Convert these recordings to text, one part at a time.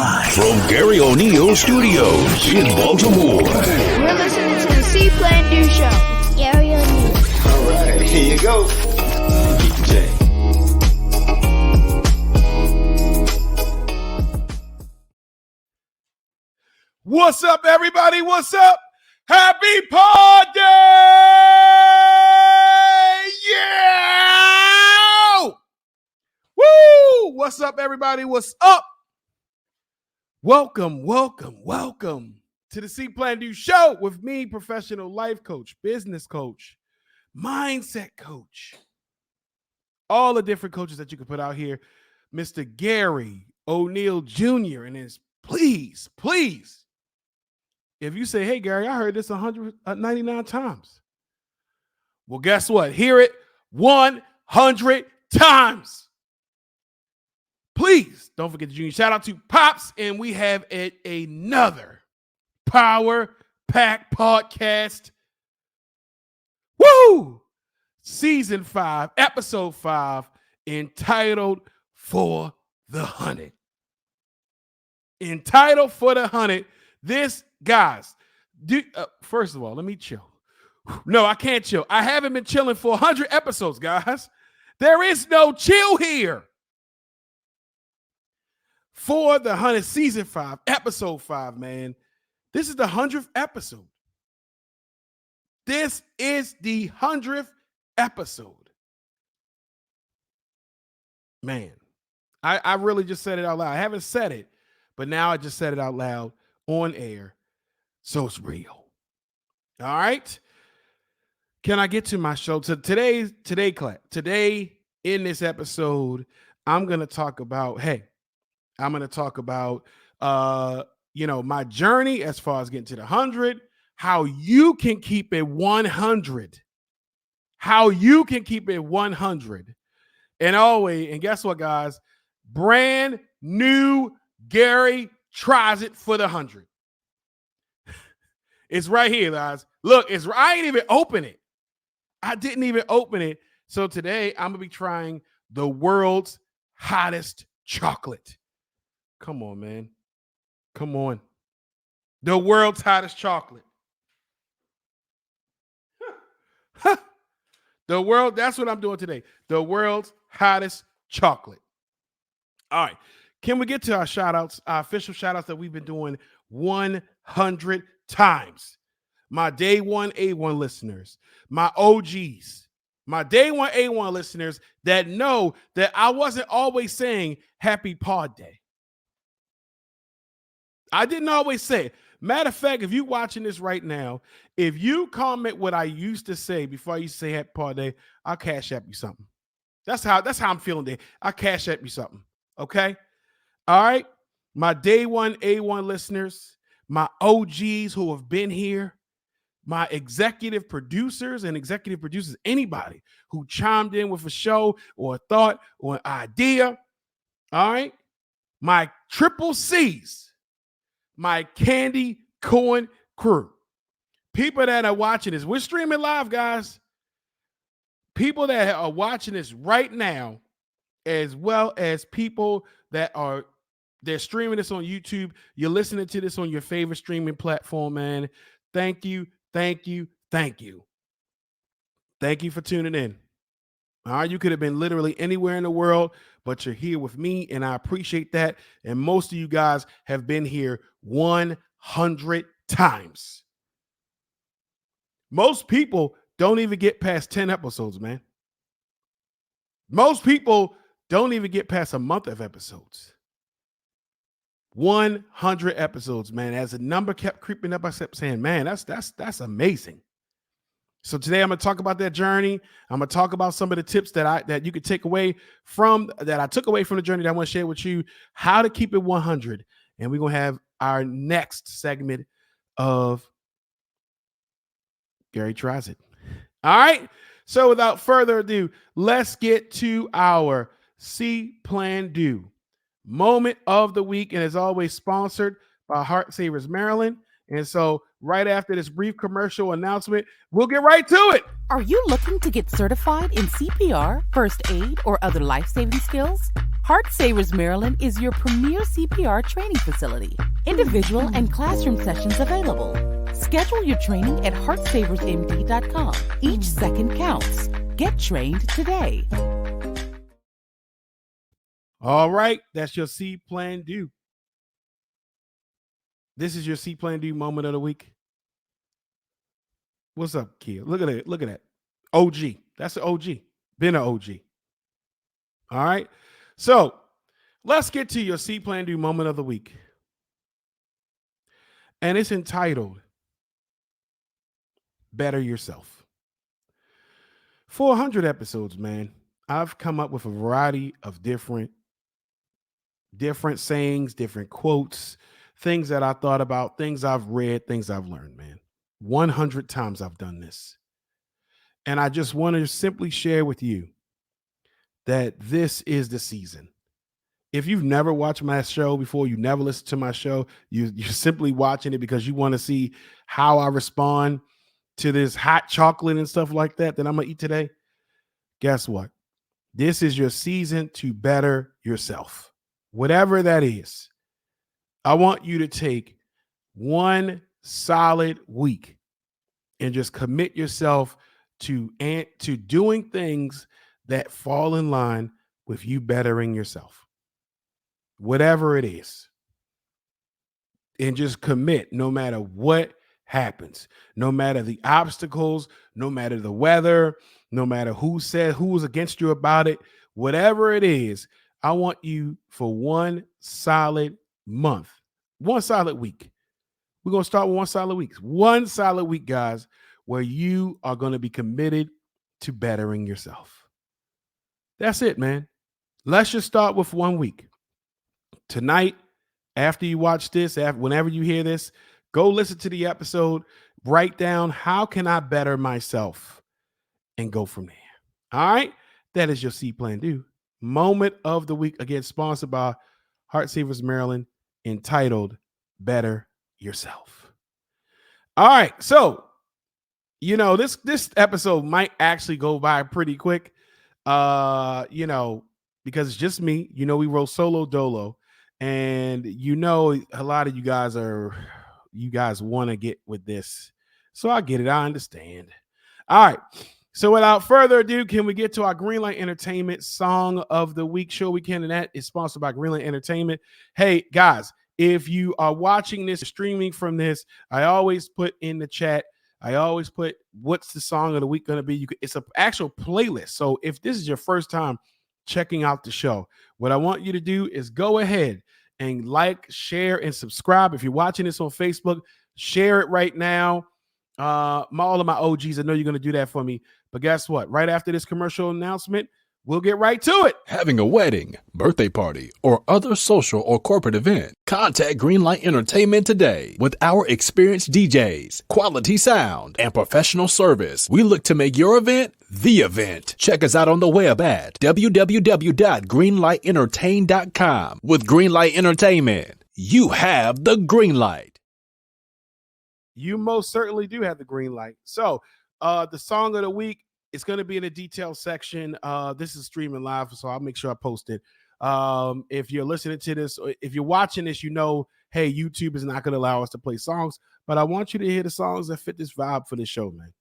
Live from Garry O'Neal Studios in Baltimore. We're listening to the See.Plan.Do show with Garry O'Neal. All right, here you go. DJ. What's up, everybody? What's up? Happy Pod Day! Yeah! Woo! What's up, everybody? What's up? Welcome to the See.Plan.Do show with me, professional life coach, business coach, mindset coach, all the different coaches that you can put out here, Mr. Garry O'Neal Jr. And please, if you say, hey, Garry, I heard this 199 times. Well, guess what? Hear it 100 times. Please don't forget the junior. Shout out to Pops. And we have another Power Pack podcast. Woo! Season 5, episode 5, entitled For the Hunnit. Entitled For the Hunnit. This, guys, first of all, let me chill. No, I can't chill. I haven't been chilling for 100 episodes, guys. There is no chill here. For the Hunnit, season 5, episode 5, man. This is the 100th episode. This is the 100th episode. Man, I really just said it out loud. I haven't said it, but now I just said it out loud on air. So it's real. All right. Can I get to my show? Today in this episode, I'm going to talk about, my journey as far as getting to the 100, how you can keep it 100, and guess what, guys? Brand new Garry Tries It for the 100. It's right here, guys. Look, I ain't even open it. I didn't even open it. So today I'm gonna be trying the world's hottest chocolate. Come on, man. Come on. The world's hottest chocolate. That's what I'm doing today. The world's hottest chocolate. All right. Can we get to our shout outs, our official shout outs that we've been doing 100 times? My day one A1 listeners, my OGs, my day one A1 listeners that know that I wasn't always saying happy Pod Day. I didn't always say it. Matter of fact, if you're watching this right now, if you comment what I used to say before I used to say happy Pod Day, I'll cash app you something. That's how I'm feeling today. I'll cash app you something. Okay? All right? My day one A1 listeners, my OGs who have been here, my executive producers, anybody who chimed in with a show or a thought or an idea. All right? My triple C's, my candy corn crew, people that are watching this. We're streaming live, guys. People that are watching this right now, as well as people they're streaming this on YouTube. You're listening to this on your favorite streaming platform, man. Thank you for tuning in. All right, you could have been literally anywhere in the world, but you're here with me, and I appreciate that. And most of you guys have been here 100 times. Most people don't even get past 10 episodes, man. Most people don't even get past a month of episodes. 100 episodes, man. As the number kept creeping up, I kept saying, man, that's amazing. So today I'm going to talk about that journey. I'm going to talk about some of the tips that you could take away that I took away from the journey that I want to share with you, how to keep it 100. And we're going to have our next segment of Garry Tries It. All right. So without further ado, let's get to our See.Plan.Do moment of the week. And as always, sponsored by Heart Savers Maryland. And so right after this brief commercial announcement, we'll get right to it. Are you looking to get certified in CPR, first aid, or other life-saving skills? Heart Savers Maryland is your premier CPR training facility. Individual and classroom sessions available. Schedule your training at heartsaversmd.com. Each second counts. Get trained today. All right, that's your See.Plan.Do. This is your See.Plan.Do moment of the week. What's up, kid? Look at it. Look at that. OG. That's an OG. Been an OG. All right. So let's get to your See.Plan.Do moment of the week. And it's entitled Better Yourself. 400 episodes, man. I've come up with a variety of different sayings, different quotes, things that I thought about, things I've read, things I've learned, man. 100 times I've done this. And I just want to simply share with you that this is the season. If you've never watched my show before, you never listened to my show, you're simply watching it because you want to see how I respond to this hot chocolate and stuff like that I'm going to eat today. Guess what? This is your season to better yourself. Whatever that is, I want you to take one solid week and just commit yourself to doing things that fall in line with you bettering yourself. Whatever it is. And just commit no matter what happens, no matter the obstacles, no matter the weather, no matter who was against you about it, whatever it is, I want you for one solid month, one solid week. We're going to start with one solid week. One solid week, guys, where you are going to be committed to bettering yourself. That's it, man. Let's just start with 1 week. Tonight, after you watch this, whenever you hear this, go listen to the episode, write down how can I better myself and go from there. All right. That is your See.Plan.Do moment of the week. Again, sponsored by Heart Savers Maryland, entitled Better Yourself. All right. So, this episode might actually go by pretty quick. Because it's just me. We roll solo dolo. And a lot of you guys want to get with this. So I get it. I understand. All right. So without further ado, can we get to our Greenlight Entertainment Song of the Week? Sure we can. And that is sponsored by Greenlight Entertainment. Hey, guys, if you are watching this, streaming from this, I always put in the chat, what's the song of the week going to be? It's an actual playlist. So if this is your first time checking out the show, what I want you to do is go ahead and like, share, and subscribe. If you're watching this on Facebook, share it right now. All of my OGs, I know you're going to do that for me. But guess what? Right after this commercial announcement, we'll get right to it. Having a wedding, birthday party, or other social or corporate event, contact Greenlight Entertainment today. With our experienced DJs, quality sound, and professional service, we look to make your event the event. Check us out on the web at www.greenlightentertain.com. With Greenlight Entertainment, you have the green light. You most certainly do have the green light. So the song of the week is going to be in the detail section. This is streaming live, so I'll make sure I post it. If you're listening to this, or if you're watching this, hey, YouTube is not going to allow us to play songs, but I want you to hear the songs that fit this vibe for the show, man.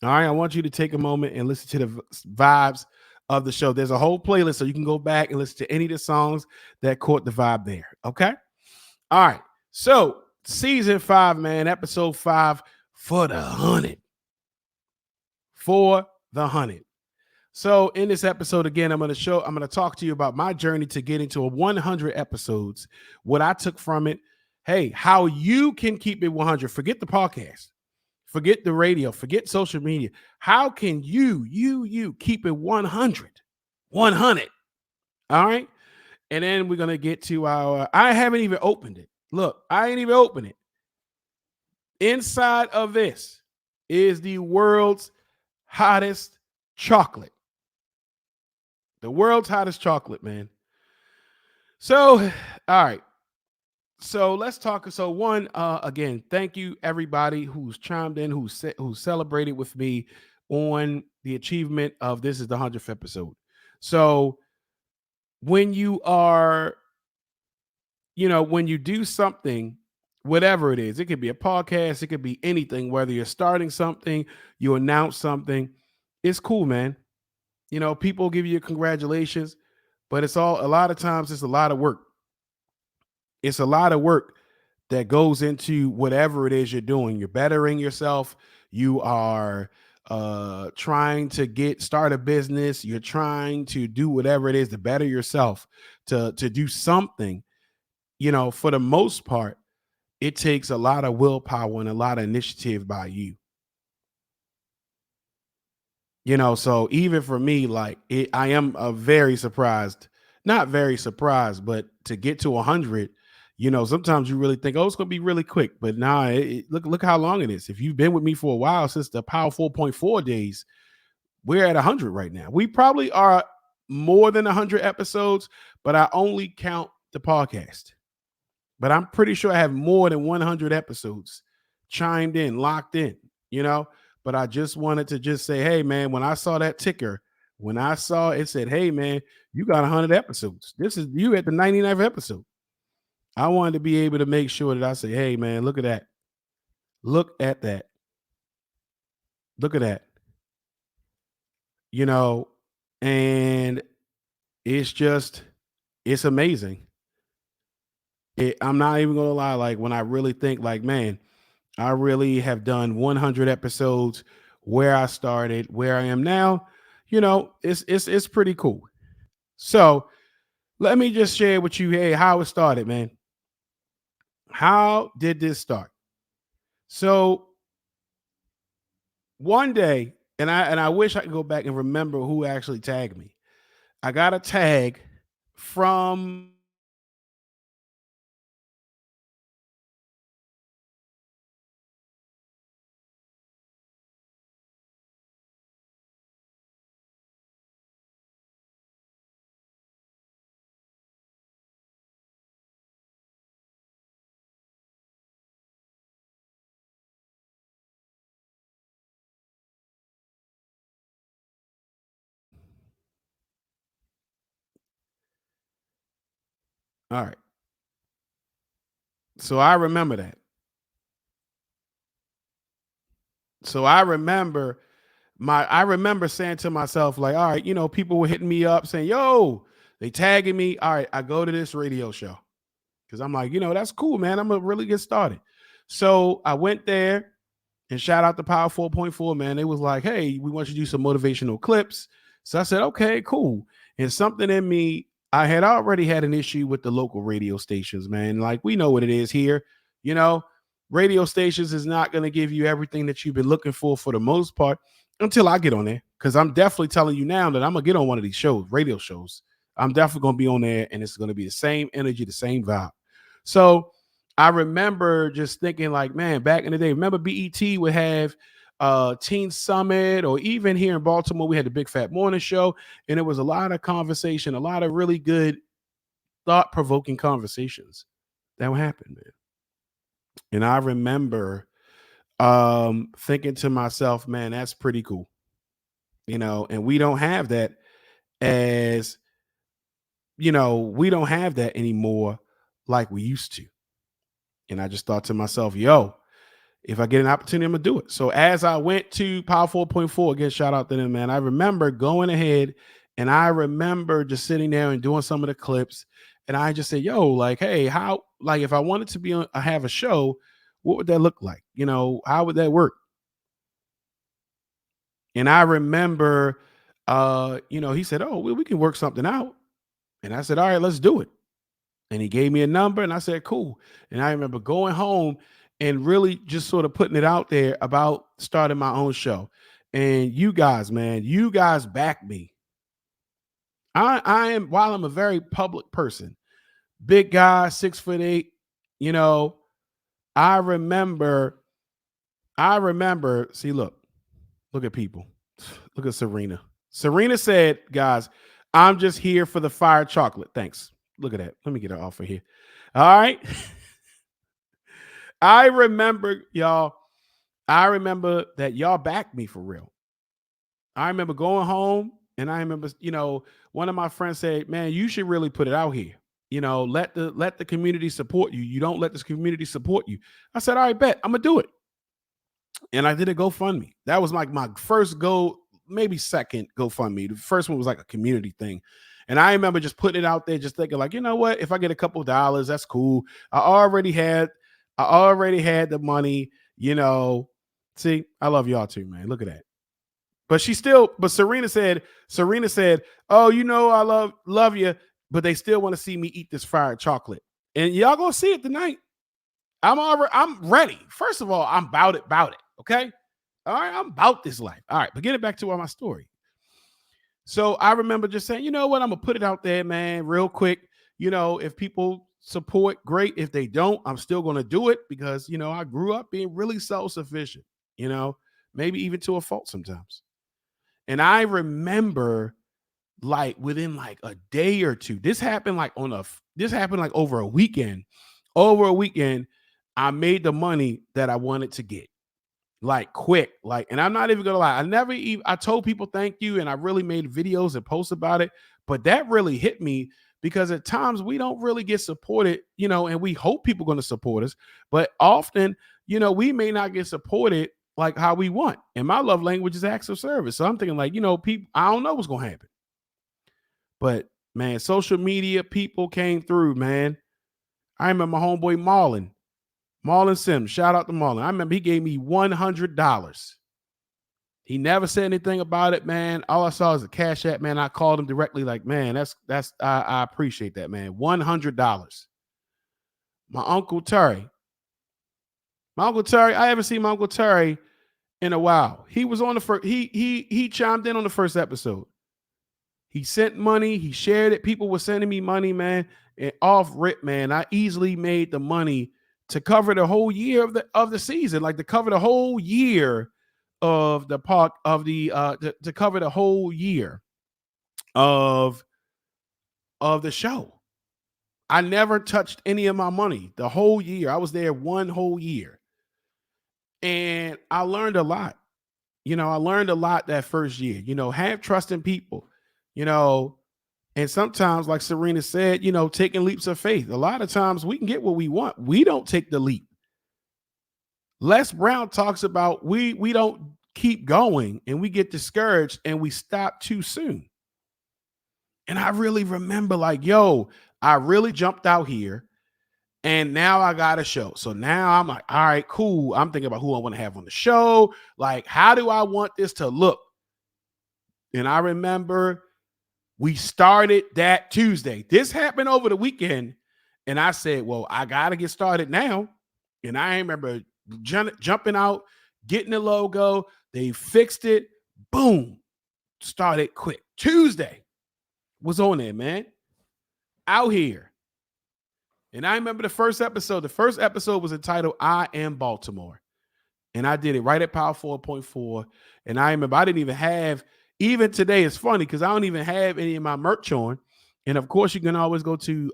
All right, I want you to take a moment and listen to the vibes of the show. There's a whole playlist, so you can go back and listen to any of the songs that caught the vibe there, okay? All right, so Season 5, man, episode 5, For the Hunnit. For the Hunnit. So in this episode, again, I'm going to talk to you about my journey to getting to 100 episodes, what I took from it. Hey, how you can keep it 100. Forget the podcast. Forget the radio. Forget social media. How can you keep it 100? 100. All right. And then we're going to get to I haven't even opened it. Look, I ain't even opened it. Inside of this is the world's hottest chocolate. The world's hottest chocolate, man. So, all right. So let's talk. So one, again, thank you everybody who's chimed in, who celebrated with me on the achievement of this is the 100th episode. So when you are, when you do something, whatever it is, it could be a podcast, it could be anything, whether you're starting something, you announce something, it's cool, man. People give you congratulations, but a lot of times it's a lot of work. It's a lot of work that goes into whatever it is you're doing. You're bettering yourself. You are trying to start a business. You're trying to do whatever it is to better yourself, to do something. For the most part, it takes a lot of willpower and a lot of initiative by you. So even for me, like I am very surprised, not very surprised, but to get to 100, sometimes you really think, oh, it's going to be really quick, but nah, look how long it is. If you've been with me for a while, since the Power 4.4 days, we're at 100 right now. We probably are more than 100 episodes, but I only count the podcast. But I'm pretty sure I have more than 100 episodes chimed in, locked in, But I just wanted to just say, hey, man, when I saw that ticker, when I saw it said, hey, man, you got 100 episodes. This is you at the 99th episode. I wanted to be able to make sure that I say, hey, man, look at that. Look at that. Look at that. And it's amazing. I'm not even going to lie. Like when I really think like, man, I really have done 100 episodes where I started, where I am now. It's pretty cool. So let me just share with you, hey, how it started, man. How did this start? So one day, and I wish I could go back and remember who actually tagged me. I got a tag from all right. So I remember that. So I remember saying to myself, like, all right, people were hitting me up saying, yo, they tagging me. All right, I go to this radio show. Cause I'm like, that's cool, man. I'm gonna really get started. So I went there and shout out to Power 4.4, man. They was like, hey, we want you to do some motivational clips. So I said, okay, cool. And something in me, I had already had an issue with the local radio stations, man. Like we know what it is here, you know, radio stations is not going to give you everything that you've been looking for the most part until I get on there. Cause I'm definitely telling you now that I'm gonna get on one of these shows, radio shows. I'm definitely going to be on there and it's going to be the same energy, the same vibe. So I remember just thinking like, man, back in the day, remember BET would have Teen Summit, or even here in Baltimore, we had the Big Fat Morning Show. And it was a lot of conversation, a lot of really good thought-provoking conversations that would happen, man. And I remember thinking to myself, man, that's pretty cool. And we don't have that we don't have that anymore like we used to. And I just thought to myself, yo, if I get an opportunity, I'm gonna do it. So as I went to Power 4.4, again, shout out to them, man. I remember going ahead and I remember just sitting there and doing some of the clips. And I just said, yo, like, hey, how, like, if I wanted to be on, I have a show, what would that look like? How would that work? And I remember, he said, oh, well, we can work something out. And I said, all right, let's do it. And he gave me a number and I said, cool. And I remember going home and really just sort of putting it out there about starting my own show. And you guys, man, you guys back me. I am, while I'm a very public person, big guy, 6'8", I remember, see, look at people. Look at Serena. Serena said, guys, I'm just here for the fire chocolate. Thanks. Look at that. Let me get her off of here. All right. I remember, y'all. I remember that y'all backed me for real. I remember going home And I remember, one of my friends said, man, you should really put it out here. Let the community support you. You don't let this community support you. I said, all right, bet, I'm gonna do it. And I did a GoFundMe. That was like my first maybe second GoFundMe. The first one was like a community thing. And I remember just putting it out there, just thinking like, you know what? If I get a couple dollars, that's cool. I already had the money, See, I love y'all too, man. Look at that. But Serena said, oh, I love you, but they still want to see me eat this fried chocolate. And y'all gonna see it tonight. I'm ready. First of all, I'm about it. Okay. All right. I'm about this life. All right. But getting back to my story. So I remember just saying, you know what? I'm going to put it out there, man, real quick. If people support, great. If they don't, I'm still going to do it because, I grew up being really self-sufficient, maybe even to a fault sometimes. And I remember like within like a day or two, this happened like over a weekend. Over a weekend, I made the money that I wanted to get, like quick. Like, and I'm not even gonna lie, I told people thank you, and I really made videos and posts about it. But that really hit me because at times we don't really get supported, and we hope people are going to support us, but often, we may not get supported like how we want. And my love language is acts of service. So I'm thinking like, people, I don't know what's gonna happen. But man, social media people came through, man. I remember my homeboy Marlon Sims. Shout out to Marlon. I remember he gave me $100. He never said anything about it, man. All I saw was a Cash App, man. I called him directly, like, man, I appreciate that, man. $100. My Uncle Terry. I haven't seen my Uncle Terry in a while. He was on the first. He chimed in on the first episode. He sent money. He shared it. People were sending me money, man. And off rip, man, I easily made the money to cover the whole year of the season, like to cover the whole year of the park of the to cover the whole year of the show. I never touched any of my money the whole year. I was there one whole year, and I learned a lot. I learned a lot that first year. Have trust in people. And sometimes, like Serena said, taking leaps of faith. A lot of times we can get what we want. We don't take the leap. Les Brown talks about we don't keep going and we get discouraged and we stop too soon. And I really remember like, I really jumped out here and now I got a show. So now I'm like, all right, cool. I'm thinking about who I want to have on the show. Like, how do I want this to look? And I remember we started that Tuesday. This happened over the weekend. And I said, well, I got to get started now. And I remember jumping out, getting the logo. They fixed it. Boom. Started quick. Tuesday was on there, man. Out here. And I remember the first episode. The first episode was entitled I Am Baltimore. And I did it right at Power 4.4. And I remember I didn't even have, even today, it's funny because I don't even have any of my merch on. And of course, you can always go to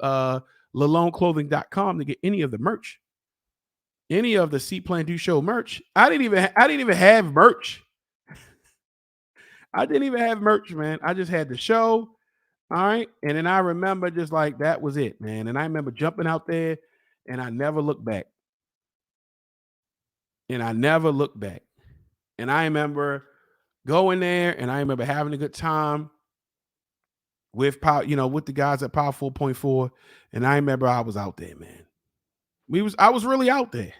laloneclothing.com to get any of the merch. Any of the See.Plan.Do show merch. I didn't even have merch. I didn't even have merch, man. I just had the show. All right. And then I remember just like that was it, man. And I remember jumping out there and I never looked back. And I remember going there and I remember having a good time with with the guys at Power 4.4. And I remember I was out there, man. I was really out there.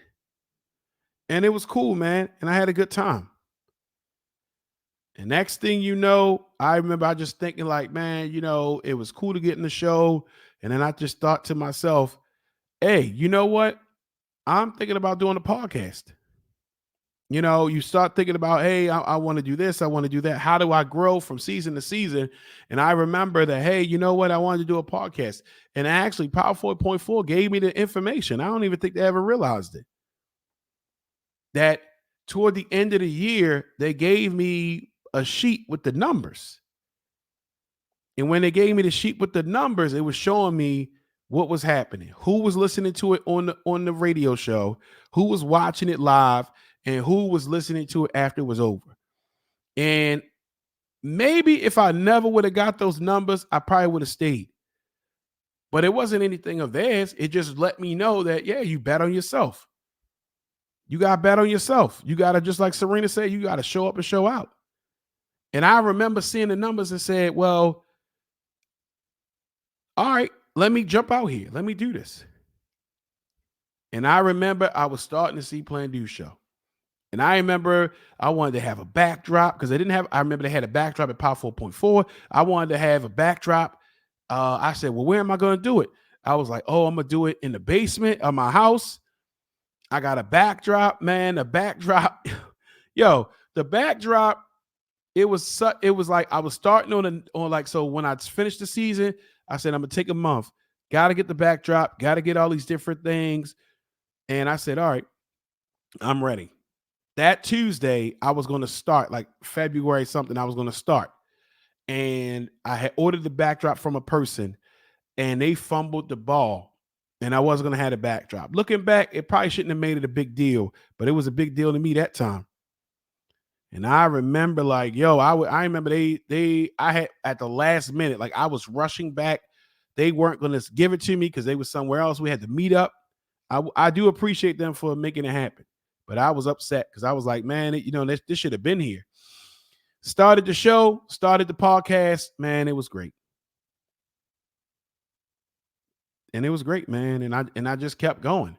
And it was cool, man. And I had a good time. And next thing you know, I remember I just thinking like, man, it was cool to get in the show. And then I just thought to myself, hey, you know what? I'm thinking about doing a podcast. You start thinking about, hey, I want to do this. I want to do that. How do I grow from season to season? And I remember that, hey, you know what? I wanted to do a podcast. And actually, Power 4.4 gave me the information. I don't even think they ever realized it. That toward the end of the year, they gave me a sheet with the numbers. And when they gave me the sheet with the numbers, it was showing me what was happening, who was listening to it on the radio show, who was watching it live, and who was listening to it after it was over. And maybe if I never would have got those numbers, I probably would have stayed. But it wasn't anything of theirs. It just let me know that, yeah, you bet on yourself. You got to bet on yourself. You got to, just like Serena said, you got to show up and show out. And I remember seeing the numbers and said, well, all right, let me jump out here. Let me do this. And I remember I was starting the See.Plan.Do show. And I remember I wanted to have a backdrop because I remember they had a backdrop at Power 4.4. I wanted to have a backdrop. I said, well, where am I going to do it? I was like, oh, I'm going to do it in the basement of my house. I got a backdrop, man. The backdrop, the backdrop. It was like I was starting so when I finished the season, I said, I'm going to take a month. Got to get the backdrop. Got to get all these different things. And I said, all right, I'm ready. That Tuesday, I was going to start, like February something, I was going to start. And I had ordered the backdrop from a person, and they fumbled the ball, and I wasn't going to have a backdrop. Looking back, it probably shouldn't have made it a big deal, but it was a big deal to me that time. And I remember I remember I had at the last minute, like I was rushing back. They weren't going to give it to me because they were somewhere else. We had to meet up. I do appreciate them for making it happen, but I was upset because I was like, man, this should have been here. Started the show, started the podcast, man. It was great. And it was great, man. And I just kept going.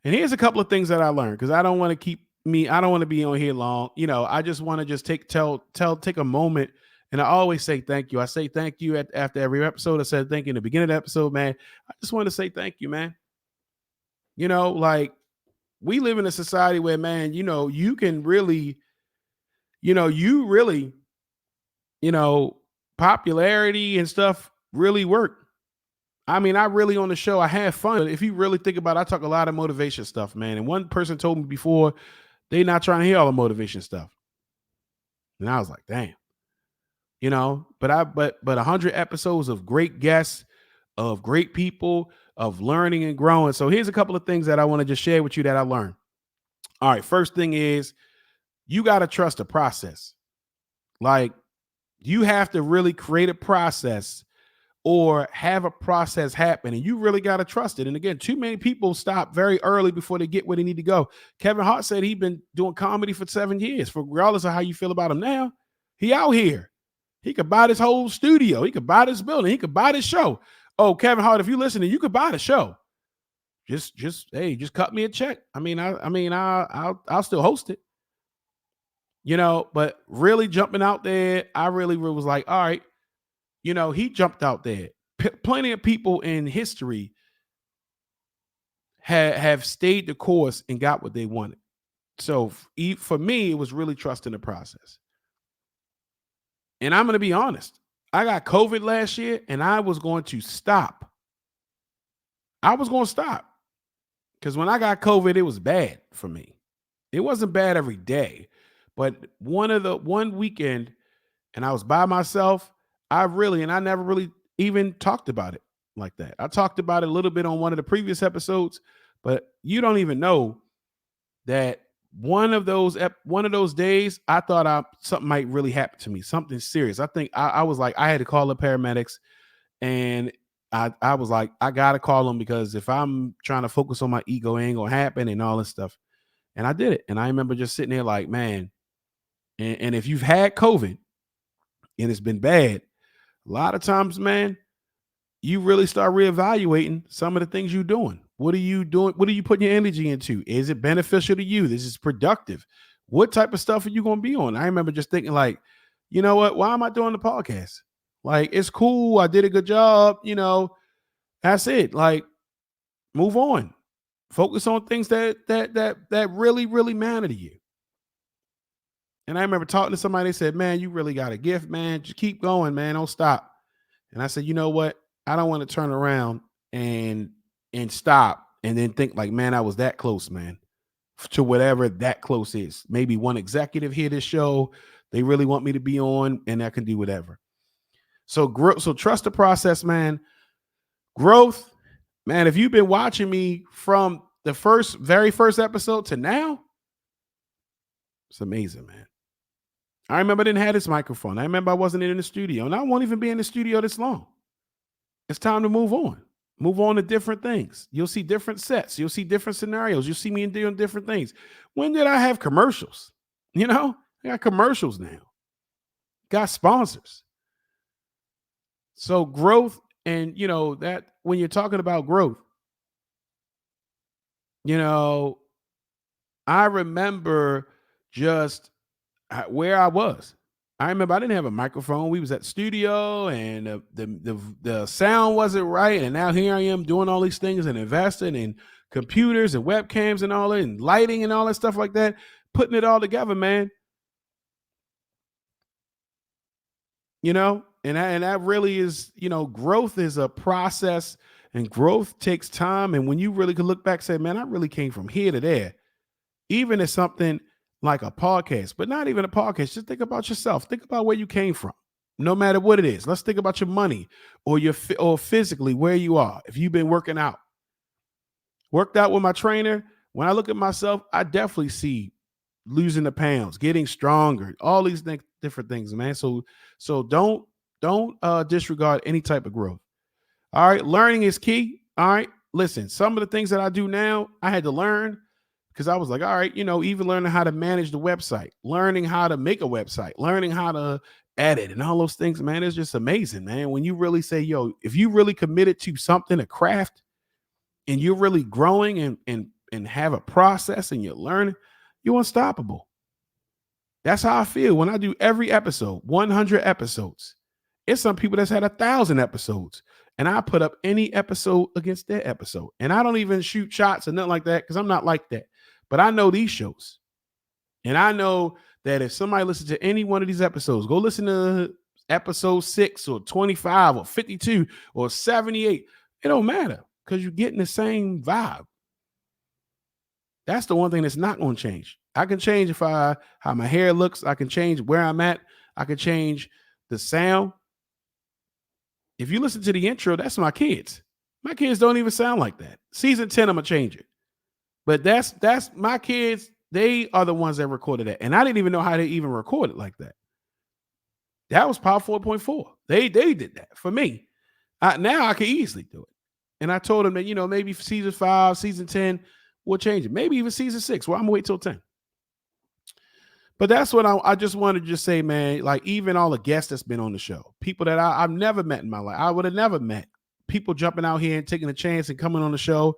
And here's a couple of things that I learned because I don't want to be on here long. I just want to take a moment. And I always say thank you. I say thank you after every episode. I said thank you in the beginning of the episode, man. I just want to say thank you, man. Like we live in a society where, man, you can really, popularity and stuff really work. I mean, I really on the show, I had fun. But if you really think about it, I talk a lot of motivation stuff, man. And one person told me before, they not trying to hear all the motivation stuff. And I was like, damn. But 100 episodes of great guests, of great people, of learning and growing. So here's a couple of things that I want to just share with you that I learned. All right, first thing is you got to trust the process. Like you have to really create a process or have a process happen, and you really got to trust it. And again, too many people stop very early before they get where they need to go. Kevin Hart said he'd been doing comedy for 7 years. Regardless of how you feel about him now, he out here. He could buy this whole studio. He could buy this building. He could buy this show. Oh, Kevin Hart, if you're listening, you could buy the show. Just cut me a check. I'll still host it. But really jumping out there, I really was like, all right, he jumped out there. Plenty of people in history have stayed the course and got what they wanted. So for me, it was really trusting the process. And I'm going to be honest. I got COVID last year and I was going to stop. I was going to stop. Because when I got COVID, it was bad for me. It wasn't bad every day. But one weekend, and I was by myself, I never really even talked about it like that. I talked about it a little bit on one of the previous episodes, but you don't even know that one of those days, I thought something might really happen to me, something serious. I think I was like, I had to call the paramedics, and I was like, I got to call them because if I'm trying to focus on my ego, it ain't going to happen and all this stuff. And I did it. And I remember just sitting there like, man, and if you've had COVID and it's been bad, a lot of times, man, you really start reevaluating some of the things you're doing. What are you doing? What are you putting your energy into? Is it beneficial to you? This is productive. What type of stuff are you going to be on? I remember just thinking like, you know what? Why am I doing the podcast? Like, it's cool. I did a good job. That's it. Like, move on. Focus on things that really, really matter to you. And I remember talking to somebody, they said, man, you really got a gift, man. Just keep going, man. Don't stop. And I said, you know what? I don't want to turn around and stop and then think like, man, I was that close, man, to whatever that close is. Maybe one executive hear this show. They really want me to be on, and I can do whatever. So trust the process, man. Growth, man. If you've been watching me from the very first episode to now, it's amazing, man. I remember I didn't have this microphone. I remember I wasn't in the studio, and I won't even be in the studio this long. It's time to move on. Move on to different things. You'll see different sets. You'll see different scenarios. You'll see me doing different things. When did I have commercials? I got commercials now. Got sponsors. So growth, and that when you're talking about growth, I remember just where I was. I remember I didn't have a microphone. We was at the studio, and the sound wasn't right. And now here I am doing all these things and investing in computers and webcams and all that, and lighting and all that stuff like that, putting it all together, man. And that really is, growth is a process, and growth takes time. And when you really can look back and say, man, I really came from here to there, even as something like a podcast, but not even a podcast. Just think about yourself. Think about where you came from, no matter what it is. Let's think about your money or physically where you are. If you've been worked out with my trainer, when I look at myself, I definitely see losing the pounds, getting stronger, all these different things, man. So don't disregard any type of growth. All right. Learning is key. All right. Listen, some of the things that I do now, I had to learn, because I was like, all right, even learning how to manage the website, learning how to make a website, learning how to edit and all those things, man. It's just amazing, man. When you really say, if you really committed to something, a craft, and you're really growing and have a process and you're learning, you're unstoppable. That's how I feel when I do every episode, 100 episodes. It's some people that's had 1,000 episodes, and I put up any episode against their episode. And I don't even shoot shots or nothing like that, because I'm not like that. But I know these shows. And I know that if somebody listens to any one of these episodes, go listen to episode 6 or 25 or 52 or 78. It don't matter, because you're getting the same vibe. That's the one thing that's not going to change. I can change how my hair looks. I can change where I'm at. I can change the sound. If you listen to the intro, that's my kids. My kids don't even sound like that. Season 10, I'm going to change it. But that's my kids. They are the ones that recorded that. And I didn't even know how to even record it like that. That was Power 4.4. They did that for me. Now I can easily do it. And I told them that, maybe season 5, season 10, we'll change it. Maybe even season 6. Well, I'm going to wait till 10. But that's what I just wanted to just say, man. Like, even all the guests that's been on the show, people that I've never met in my life, I would have never met. People jumping out here and taking a chance and coming on the show.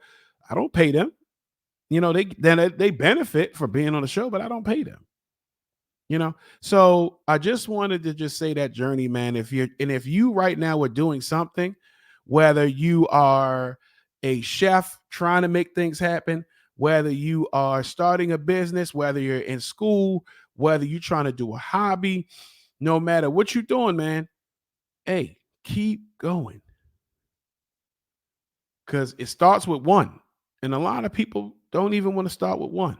I don't pay them. They benefit for being on the show, but I don't pay them. So I just wanted to just say that journey, man. If you right now are doing something, whether you are a chef trying to make things happen, whether you are starting a business, whether you're in school, whether you're trying to do a hobby, no matter what you're doing, man, hey, keep going. Because it starts with one. And a lot of people don't even want to start with one.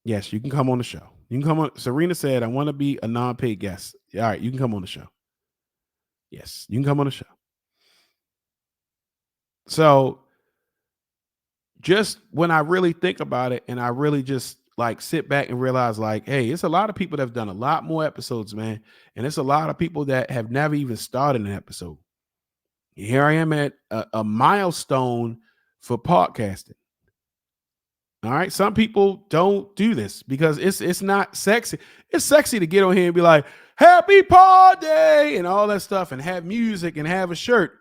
Yes, you can come on the show. You can come on. Serena said, I want to be a non-paid guest. All right, you can come on the show. Yes, you can come on the show. So just when I really think about it, and I really just like sit back and realize, like, hey, it's a lot of people that have done a lot more episodes, man. And it's a lot of people that have never even started an episode. Here I am at a milestone for podcasting. All right. Some people don't do this because it's not sexy. It's sexy to get on here and be like, happy pod day and all that stuff, and have music and have a shirt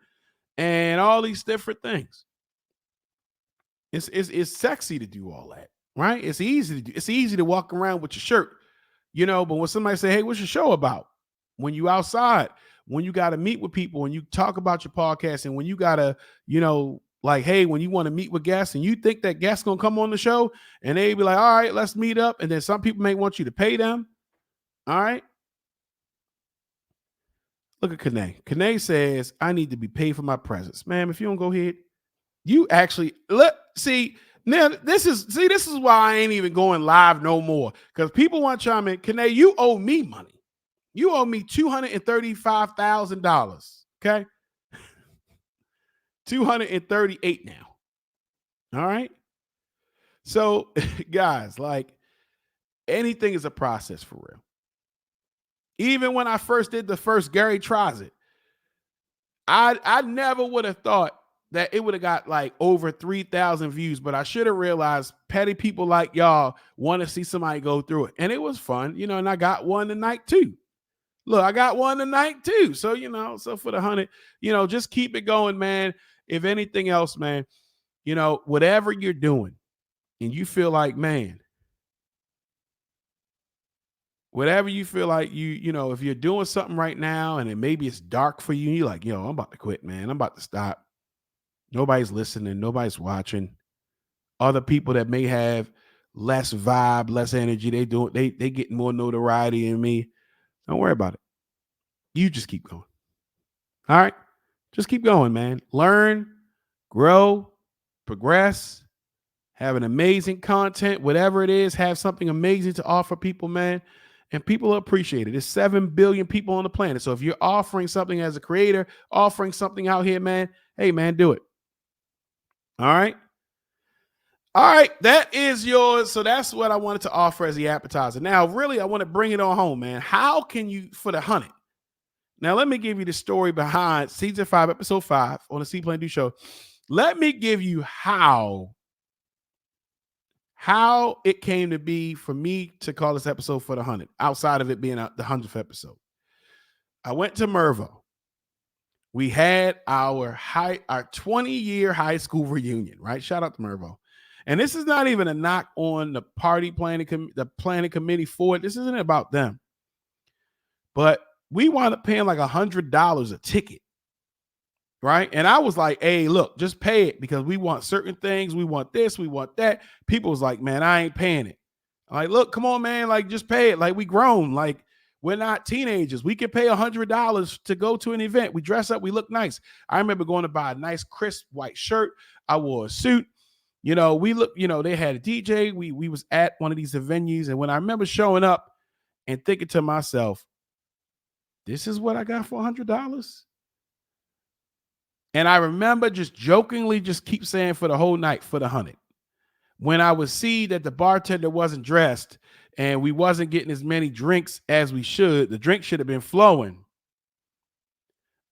and all these different things. It's sexy to do all that, right? It's easy to do. It's easy to walk around with your shirt, but when somebody say, hey, what's your show about? When you outside, when you got to meet with people, when you talk about your podcast, and when you got to, like, hey, when you want to meet with guests and you think that guest's going to come on the show and they be like, all right, let's meet up. And then some people may want you to pay them. All right. Look at Kane. Kane says, I need to be paid for my presence. Ma'am, if you don't go ahead, you actually see, now this is why I ain't even going live no more. Because people want to chime in. Kane, you owe me money. You owe me $235,000. Okay. 238 now. All right. So, guys, like anything is a process for real. Even when I first did the first Garry Tries It, I never would have thought that it would have got like over 3,000 views, but I should have realized petty people like y'all want to see somebody go through it. And it was fun, and I got one tonight too. Look, I got one tonight too. So, so for the 100, just keep it going, man. If anything else, man, whatever you're doing and you feel like, man, whatever you feel like if you're doing something right now and maybe it's dark for you, you're like, I'm about to quit, man. I'm about to stop. Nobody's listening. Nobody's watching. Other people that may have less vibe, less energy, they get more notoriety than me. Don't worry about it. You just keep going. All right. Just keep going, man. Learn, grow, progress, have an amazing content, whatever it is, have something amazing to offer people, man. And people appreciate it. There's 7 billion people on the planet. So if you're offering something as a creator, offering something out here, man, hey, man, do it. All right. All right. That is yours. So that's what I wanted to offer as the appetizer. Now, really, I want to bring it on home, man. How can you, for the Hunnit? Now, let me give you the story behind season 5, episode 5 on the See.Plan.Do show. Let me give you how it came to be for me to call this episode for the 100, outside of it being the 100th episode. I went to Mervo. We had our 20-year high school reunion, right? Shout out to Mervo. And this is not even a knock on the the planning committee for it. This isn't about them. But we wound up paying like $100 a ticket, right? And I was like, hey, look, just pay it because we want certain things. We want this, we want that. People was like, man, I ain't paying it. I'm like, look, come on, man, like just pay it. Like we grown, like we're not teenagers. We can pay $100 to go to an event. We dress up, we look nice. I remember going to buy a nice crisp white shirt. I wore a suit. We look, they had a DJ. We was at one of these venues. And when I remember showing up and thinking to myself, this is what I got for $100. And I remember just jokingly just keep saying for the whole night, for the 100. When I would see that the bartender wasn't dressed and we wasn't getting as many drinks as we should, the drink should have been flowing.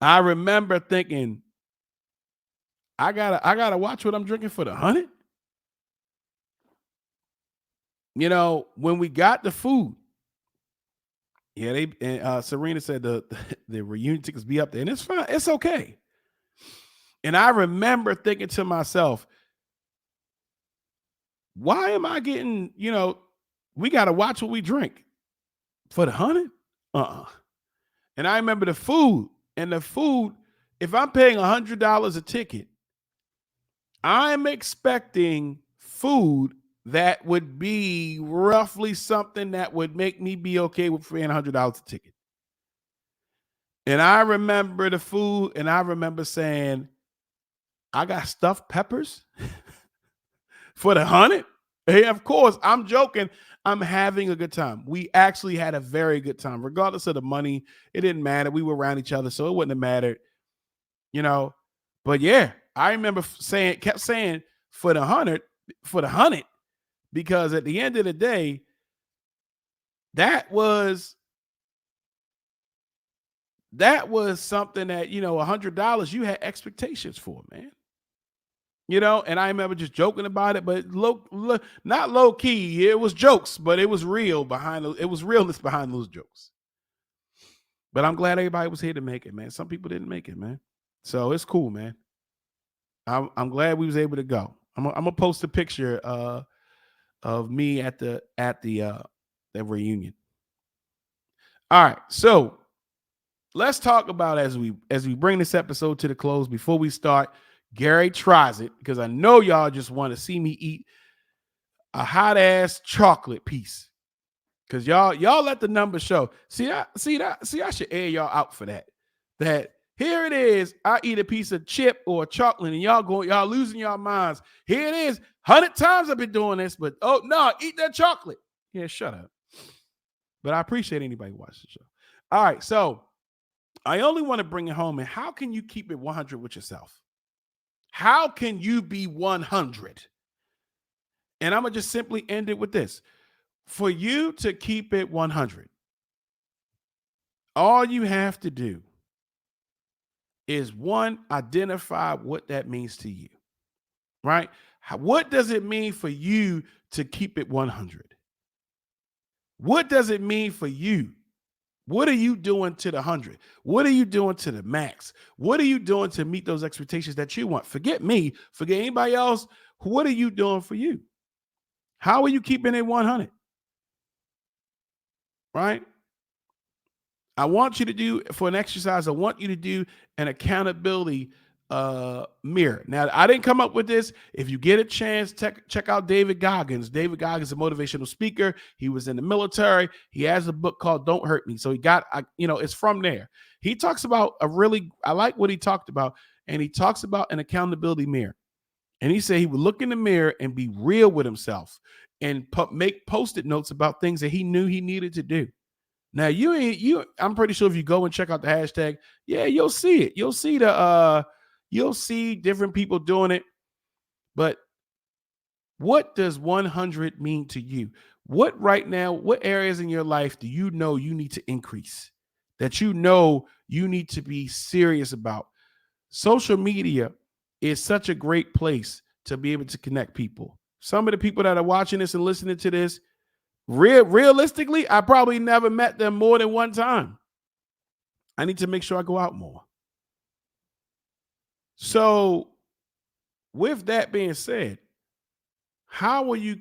I remember thinking, I gotta watch what I'm drinking for the 100. When we got the food, Serena said the reunion tickets be up there, and it's fine. It's okay. And I remember thinking to myself, why am I getting, we got to watch what we drink for the 100? And I remember the food, if I'm paying $100 a ticket, I'm expecting food that would be roughly something that would make me be okay with paying $100 a ticket. And I remember the food, and I remember saying, I got stuffed peppers for the 100. Hey, of course, I'm joking. I'm having a good time. We actually had a very good time, regardless of the money. It didn't matter. We were around each other, so it wouldn't have mattered, But yeah, I remember kept saying for the 100, because at the end of the day, that was something that, $100 you had expectations for, man. And I remember just joking about it, but not low key. It was jokes, but it was real it was realness behind those jokes. But I'm glad everybody was here to make it, man. Some people didn't make it, man. So it's cool, man. I'm glad we was able to go. I'm gonna post a picture of me at the reunion. All right, so let's talk about as we bring this episode to the close. Before we start, Garry Tries It, because I know y'all just want to see me eat a hot ass chocolate piece. Because y'all let the numbers show. See, I should air y'all out for that. That here it is. I eat a piece of chip or chocolate, and y'all losing your minds. Here it is. 100 times I've been doing this, but oh no, eat that chocolate. Yeah, shut up. But I appreciate anybody who watches the show. All right, so I only want to bring it home. And how can you keep it 100 with yourself? How can you be 100 And I'm going to just simply end it with this. For you to keep it 100, all you have to do is, one, identify what that means to you, right? What does it mean for you to keep it 100? What does it mean for you? What are you doing to the 100? What are you doing to the max? What are you doing to meet those expectations that you want? Forget me, forget anybody else. What are you doing for you? How are you keeping it 100? Right? I want you to do, for an exercise, I want you to do an accountability mirror. Now, I didn't come up with this. If you get a chance, check out David Goggins. David Goggins is a motivational speaker. He was in the military. He has a book called Don't Hurt Me. So he got, it's from there. He talks about I like what he talked about, and he talks about an accountability mirror. And he said he would look in the mirror and be real with himself and make Post-it notes about things that he knew he needed to do. Now I'm pretty sure if you go and check out the hashtag, yeah, you'll see it. You'll see different people doing it. But what does 100 mean to you? What areas in your life do you know you need to increase? That you know you need to be serious about? Social media is such a great place to be able to connect people. Some of the people that are watching this and listening to this, realistically, I probably never met them more than one time. I need to make sure I go out more. So, with that being said, how are you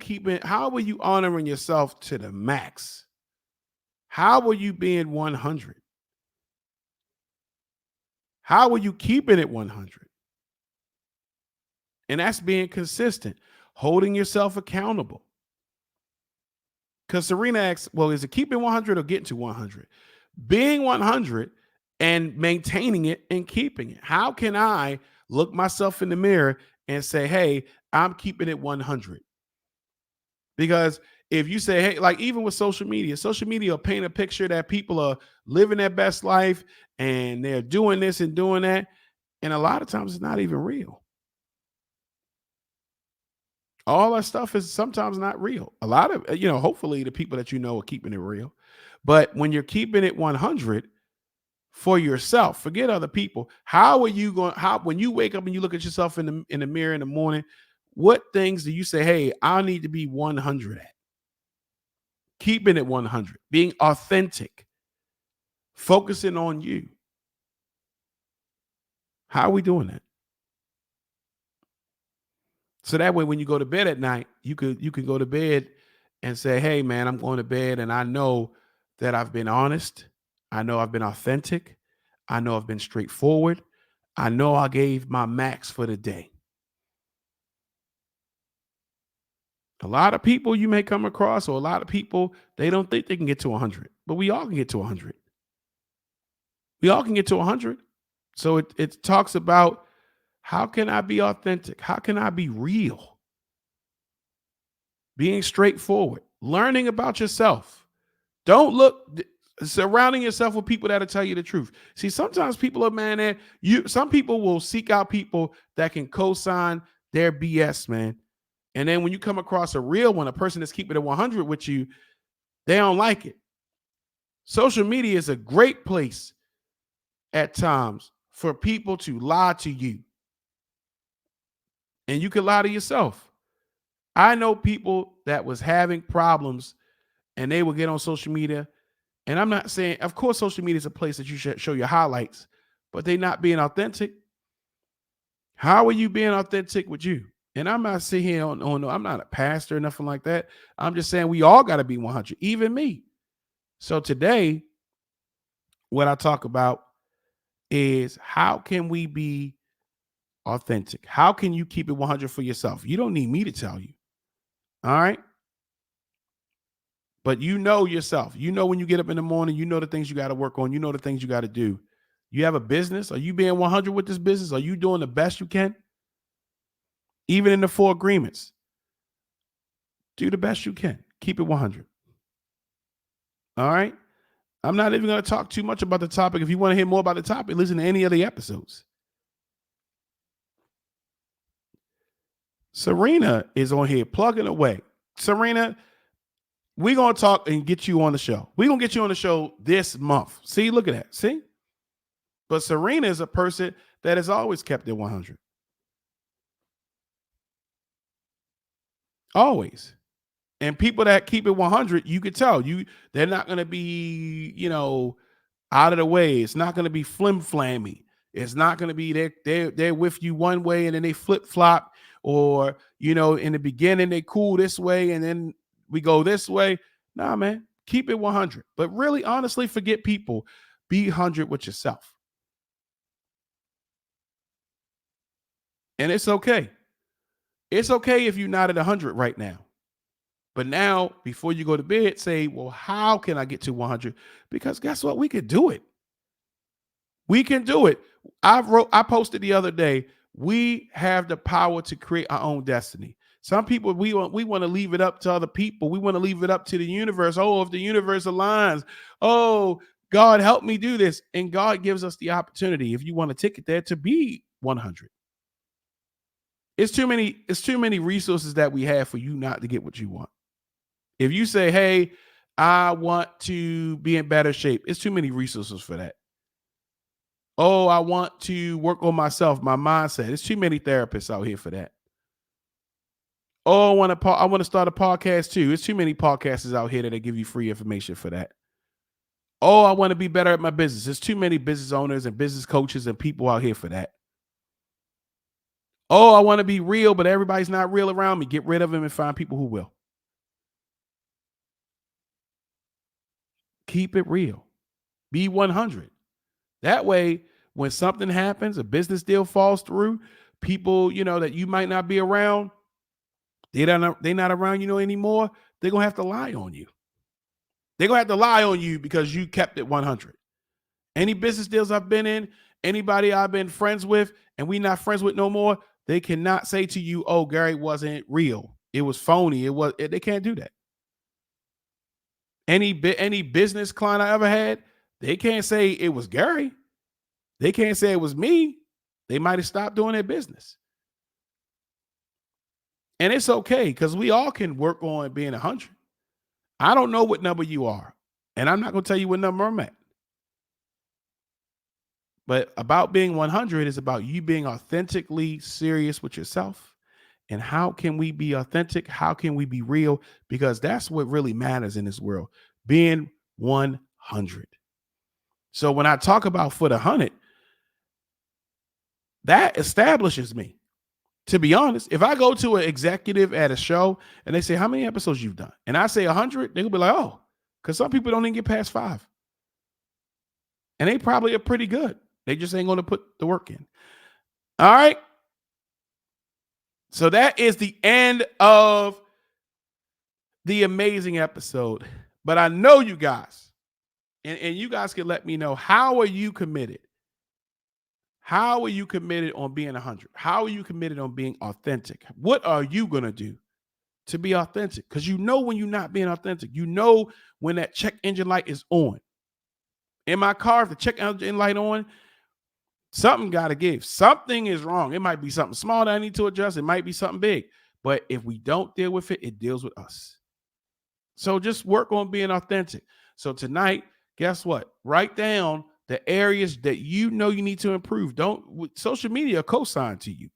honoring yourself to the max? How are you being 100? How are you keeping it 100? And that's being consistent, holding yourself accountable. Because Serena asks, well, is it keeping 100 or getting to 100? Being 100 and maintaining it and keeping it. How can I look myself in the mirror and say, hey, I'm keeping it 100? Because if you say, hey, like even with social media will paint a picture that people are living their best life and they're doing this and doing that. And a lot of times it's not even real. All that stuff is sometimes not real. A lot of, hopefully the people that you know are keeping it real. But when you're keeping it 100 for yourself, forget other people. When you wake up and you look at yourself in the mirror in the morning, what things do you say, hey, I need to be 100 at? Keeping it 100, being authentic, focusing on you. How are we doing that? So that way, when you go to bed at night, you could go to bed and say, hey, man, I'm going to bed and I know that I've been honest. I know I've been authentic. I know I've been straightforward. I know I gave my max for the day. A lot of people you may come across, or a lot of people, they don't think they can get to 100, but we all can get to 100. We all can get to 100. So it talks about, how can I be authentic? How can I be real? Being straightforward, learning about yourself. Surrounding yourself with people that'll tell you the truth. See, sometimes people are, some people will seek out people that can co-sign their BS, man. And then when you come across a real one, a person that's keeping it 100 with you, they don't like it. Social media is a great place at times for people to lie to you. And you can lie to yourself. I know people that was having problems and they would get on social media. And I'm not saying, of course, social media is a place that you should show your highlights, but they're not being authentic. How are you being authentic with you? And I'm not sitting here I'm not a pastor or nothing like that. I'm just saying we all got to be 100, even me. So today, what I talk about is, how can we be authentic? How can you keep it 100 for yourself? You don't need me to tell you. All right. But you know yourself. You know when you get up in the morning, you know the things you got to work on. You know the things you got to do. You have a business. Are you being 100 with this business? Are you doing the best you can? Even in the 4 agreements, do the best you can. Keep it 100. All right. I'm not even going to talk too much about the topic. If you want to hear more about the topic, listen to any of the episodes. Serena is on here plugging away. Serena, we're going to talk and get you on the show. We're going to get you on the show this month. See, look at that. See? But Serena is a person that has always kept it 100. Always. And people that keep it 100, you could tell they're not going to be, out of the way. It's not going to be flim-flammy. It's not going to be they're with you one way and then they flip-flop, or in the beginning they cool this way and then we go this way. Nah, man, keep it 100. But really, honestly, forget people. Be 100 with yourself. And it's okay. It's okay if you're not at 100 right now. But now, before you go to bed, say, well, how can I get to 100? Because guess what? We could do it. We can do it. I posted the other day, we have the power to create our own destiny. Some people, we want to leave it up to other people. We want to leave it up to the universe. Oh, if the universe aligns, oh, God, help me do this. And God gives us the opportunity, if you want a ticket there, to be 100. It's too many resources that we have for you not to get what you want. If you say, hey, I want to be in better shape, it's too many resources for that. Oh, I want to work on myself, my mindset. There's too many therapists out here for that. Oh, I want to start a podcast too. There's too many podcasters out here that give you free information for that. Oh, I want to be better at my business. There's too many business owners and business coaches and people out here for that. Oh, I want to be real, but everybody's not real around me. Get rid of them and find people who will. Keep it real. Be 100. That way, when something happens, a business deal falls through, people, that you might not be around, they're not around anymore. They're going to have to lie on you. They're going to have to lie on you because you kept it 100. Any business deals I've been in, anybody I've been friends with, and we not friends with no more, they cannot say to you, oh, Gary wasn't real. It was phony. They can't do that. Any business client I ever had, they can't say it was Gary. They can't say it was me. They might have stopped doing their business. And it's okay because we all can work on being 100. I don't know what number you are, and I'm not going to tell you what number I'm at. But about being 100 is about you being authentically serious with yourself. And how can we be authentic? How can we be real? Because that's what really matters in this world, being 100. So when I talk about for the Hunnit, that establishes me. To be honest, if I go to an executive at a show and they say, how many episodes you've done? And I say 100, they'll be like, oh, because some people don't even get past 5. And they probably are pretty good. They just ain't going to put the work in. All right. So that is the end of the amazing episode. But I know you guys, and you guys can let me know, how are you committed? How are you committed on being 100? How are you committed on being authentic? What are you going to do to be authentic? Because when you're not being authentic, when that check engine light is on. In my car, if the check engine light on, something got to give. Something is wrong. It might be something small that I need to adjust. It might be something big. But if we don't deal with it, it deals with us. So just work on being authentic. So tonight, guess what? Write down the areas that you need to improve. Social media co-sign to you.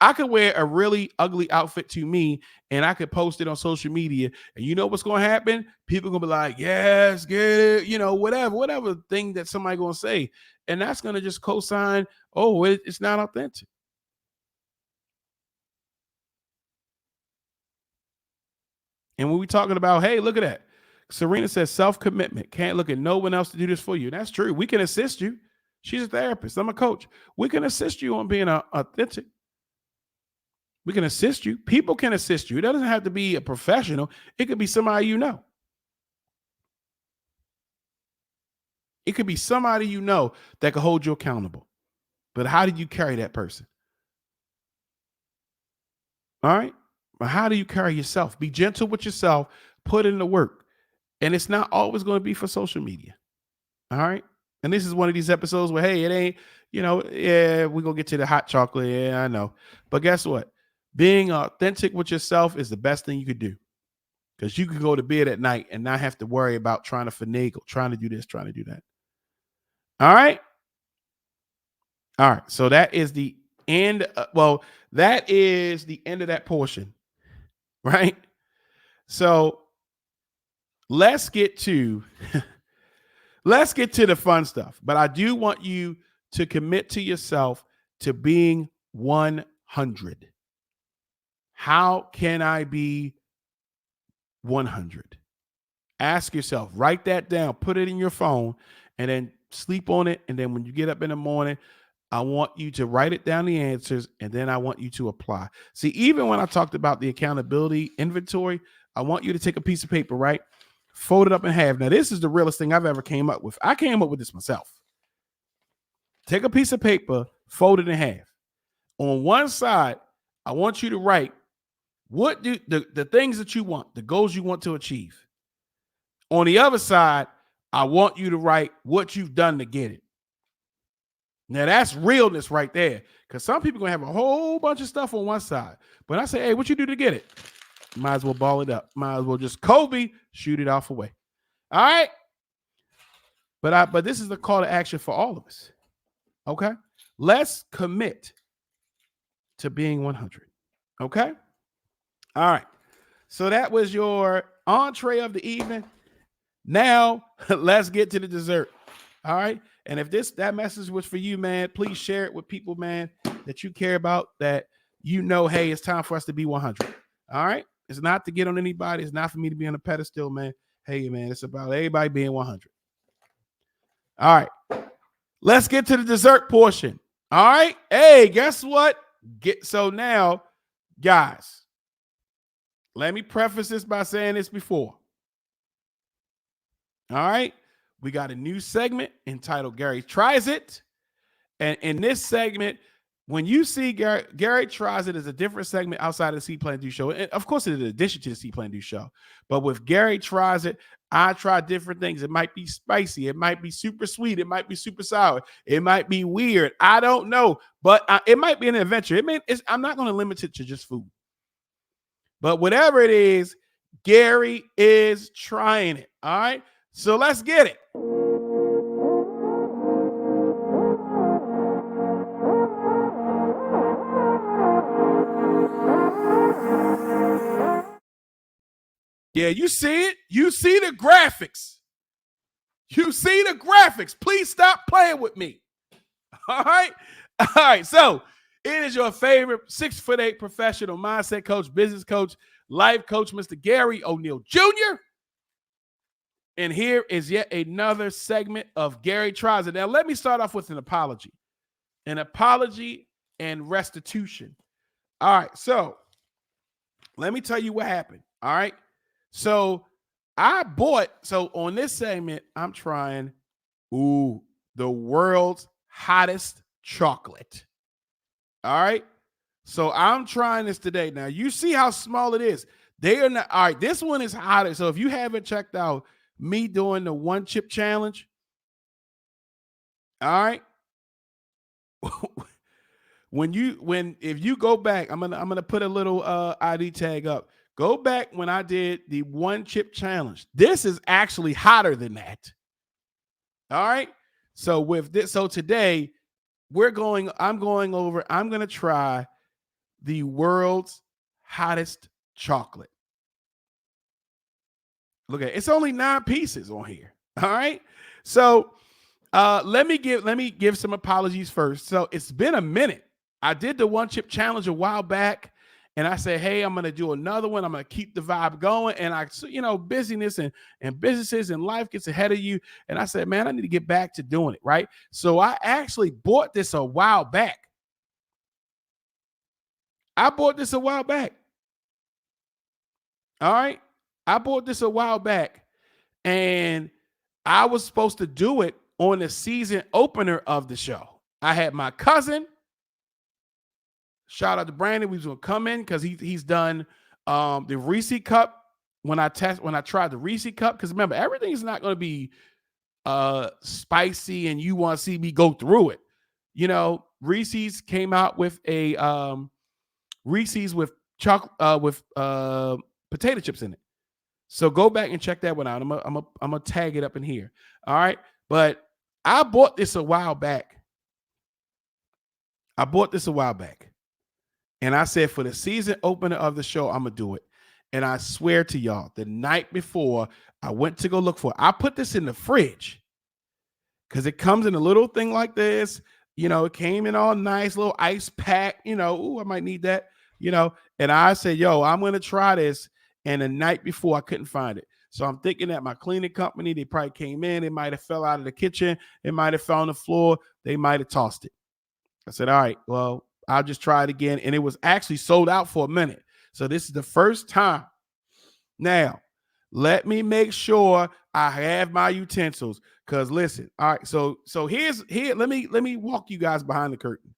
I could wear a really ugly outfit to me and I could post it on social media. And you know what's going to happen? People are going to be like, yes, get it, whatever thing that somebody going to say. And that's going to just co-sign, oh, it's not authentic. And when we're talking about, hey, look at that. Serena says self-commitment. Can't look at no one else to do this for you. And that's true. We can assist you. She's a therapist. I'm a coach. We can assist you on being authentic. We can assist you. People can assist you. It doesn't have to be a professional. It could be somebody you know. It could be somebody you know that can hold you accountable. But how do you carry that person? All right? But how do you carry yourself? Be gentle with yourself. Put in the work. And it's not always going to be for social media. All right. And this is one of these episodes where, hey, it ain't, yeah, we're going to get to the hot chocolate. Yeah, I know. But guess what? Being authentic with yourself is the best thing you could do, because you can go to bed at night and not have to worry about trying to finagle, trying to do this, trying to do that. All right. All right. So that is the end. That is the end of that portion. Right. So let's get to the fun stuff. But I do want you to commit to yourself to being 100. How can I be 100? Ask yourself, write that down, put it in your phone, and then sleep on it. And then when you get up in the morning, I want you to write it down, the answers, and then I want you to apply. See, even when I talked about the accountability inventory, I want you to take a piece of paper, right? Fold it up in half. Now, this is the realest thing I've ever came up with. I came up with this myself. Take a piece of paper, fold it in half. On one side, I want you to write what do the things that you want, the goals you want to achieve. On the other side, I want you to write what you've done to get it. Now, that's realness right there, because some people going to have a whole bunch of stuff on one side. But I say, hey, what you do to get it? Might as well ball it up. Might as well just Kobe, shoot it off away. All right? But this is the call to action for all of us. Okay? Let's commit to being 100. Okay? All right. So that was your entree of the evening. Now, let's get to the dessert. All right? And if that message was for you, man, please share it with people, man, that you care about, that you know, hey, it's time for us to be 100. All right? It's not to get on anybody. It's not for me to be on a pedestal, man. Hey, man, it's about everybody being 100. All right. Let's get to the dessert portion. All right. Hey, guess what? So now, guys, let me preface this by saying this before. All right. We got a new segment entitled Garry Tries It. And in this segment, when you see Garry Tries It is a different segment outside of the See.Plan.Do show. And of course, it's an addition to the See.Plan.Do show. But with Garry Tries It, I try different things. It might be spicy. It might be super sweet. It might be super sour. It might be weird. I don't know. But it might be an adventure. I'm not going to limit it to just food. But whatever it is, Garry is trying it. All right? So let's get it. Yeah, you see it. You see the graphics. You see the graphics. Please stop playing with me. All right. All right. So it is your favorite 6'8" professional mindset coach, business coach, life coach, Mr. Garry O'Neal Jr. And here is yet another segment of Garry Tries It. Now, let me start off with an apology and restitution. All right. So let me tell you what happened. All right. So on this segment, I'm trying, the world's hottest chocolate. All right. So I'm trying this today. Now you see how small it is. They are not, all right. This one is hotter. So if you haven't checked out me doing the 1 chip challenge, all right. If you go back, I'm gonna put a little ID tag up. Go back when I did the 1 chip challenge. This is actually hotter than that. All right. So with this, so today I'm going to try the world's hottest chocolate. Look at it. It's only 9 pieces on here. All right. So let me give some apologies first. So it's been a minute. I did the 1 chip challenge a while back. And I said, hey, I'm going to do another one. I'm going to keep the vibe going. And busyness and businesses and life gets ahead of you. And I said, man, I need to get back to doing it. Right. So I actually bought this a while back. All right. I bought this a while back. And I was supposed to do it on the season opener of the show. I had my cousin. Shout out to Brandon. We was gonna come in because he's done the Reese Cup when I tried the Reese Cup. Because remember, everything is not going to be spicy, and you want to see me go through it. You know, Reese's came out with a Reese's with chocolate with potato chips in it. So go back and check that one out. I'm gonna tag it up in here. All right, but I bought this a while back. And I said for the season opener of the show, I'm gonna do it. And I swear to y'all, the night before I went to go look for it, I put this in the fridge because it comes in a little thing like this. You know, it came in all nice, little ice pack. You know, ooh, I might need that. You know, and I said, yo, I'm gonna try this. And the night before, I couldn't find it. So I'm thinking that my cleaning company, they probably came in. It might have fell out of the kitchen. It might have fell on the floor. They might have tossed it. I said, all right, well, I'll just try it again. And it was actually sold out for a minute. So this is the first time. Now, let me make sure I have my utensils. Because listen, all right, so here, let me walk you guys behind the curtain.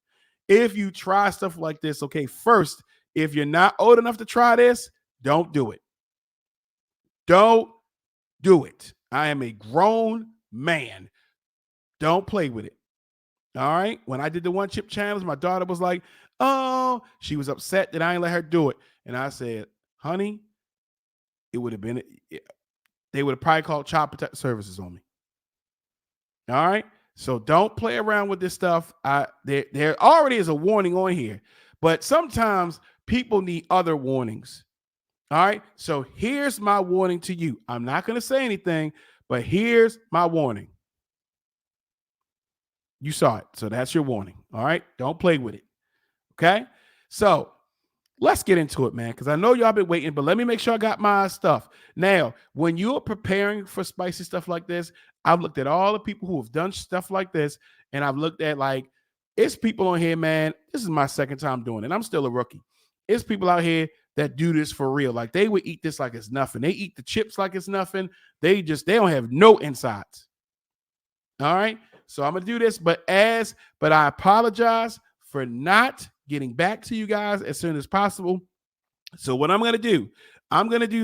If you try stuff like this, okay, first, if you're not old enough to try this, don't do it. Don't do it. I am a grown man. Don't play with it. All right. When I did the one chip challenge, my daughter was like, oh, she was upset that I ain't let her do it. And I said, honey, it would have been, they would have probably called Child Protective Services on me. All right. So don't play around with this stuff. There already is a warning on here, but sometimes people need other warnings. All right. So here's my warning to you. I'm not going to say anything, but here's my warning. You saw it. So that's your warning. All right. Don't play with it. Okay. So let's get into it, man, because I know y'all been waiting, but let me make sure I got my stuff. Now, when you're preparing for spicy stuff like this, I've looked at all the people who have done stuff like this, and I've looked at, like, it's people on here, man. This is my second time doing it. I'm still a rookie. It's people out here that do this for real. Like, they would eat this like it's nothing. They eat the chips like it's nothing. They don't have no insides. All right. So I'm going to do this, but I apologize for not getting back to you guys as soon as possible. So what I'm going to do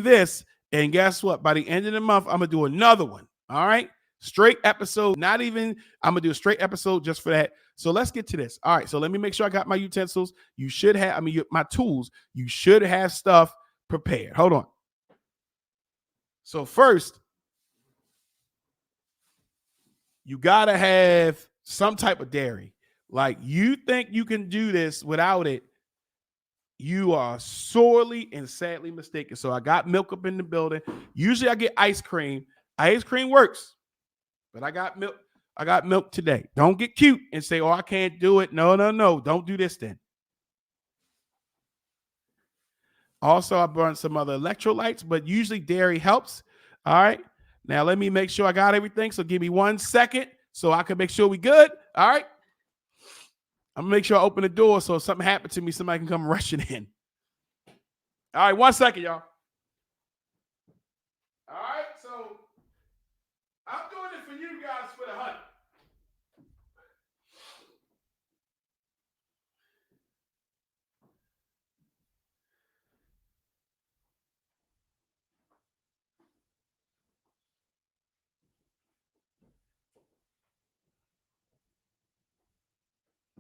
this, and guess what? By the end of the month, I'm going to do another one. All right. Straight episode. I'm going to do a straight episode just for that. So let's get to this. All right. So let me make sure I got my utensils. You should have, my tools. You should have stuff prepared. Hold on. So first, you got to have some type of dairy. Like, you think you can do this without it, you are sorely and sadly mistaken. So I got milk up in the building. Usually I get ice cream. Ice cream works, but I got milk. I got milk today. Don't get cute and say, oh, I can't do it. No. Don't do this then. Also, I burned some other electrolytes, but usually dairy helps. All right. Now, let me make sure I got everything. So give me 1 second so I can make sure we good. All right. I'm going to make sure I open the door so if something happened to me, somebody can come rushing in. All right. 1 second, y'all. All right. So I'm doing it for you guys for the Hunnit.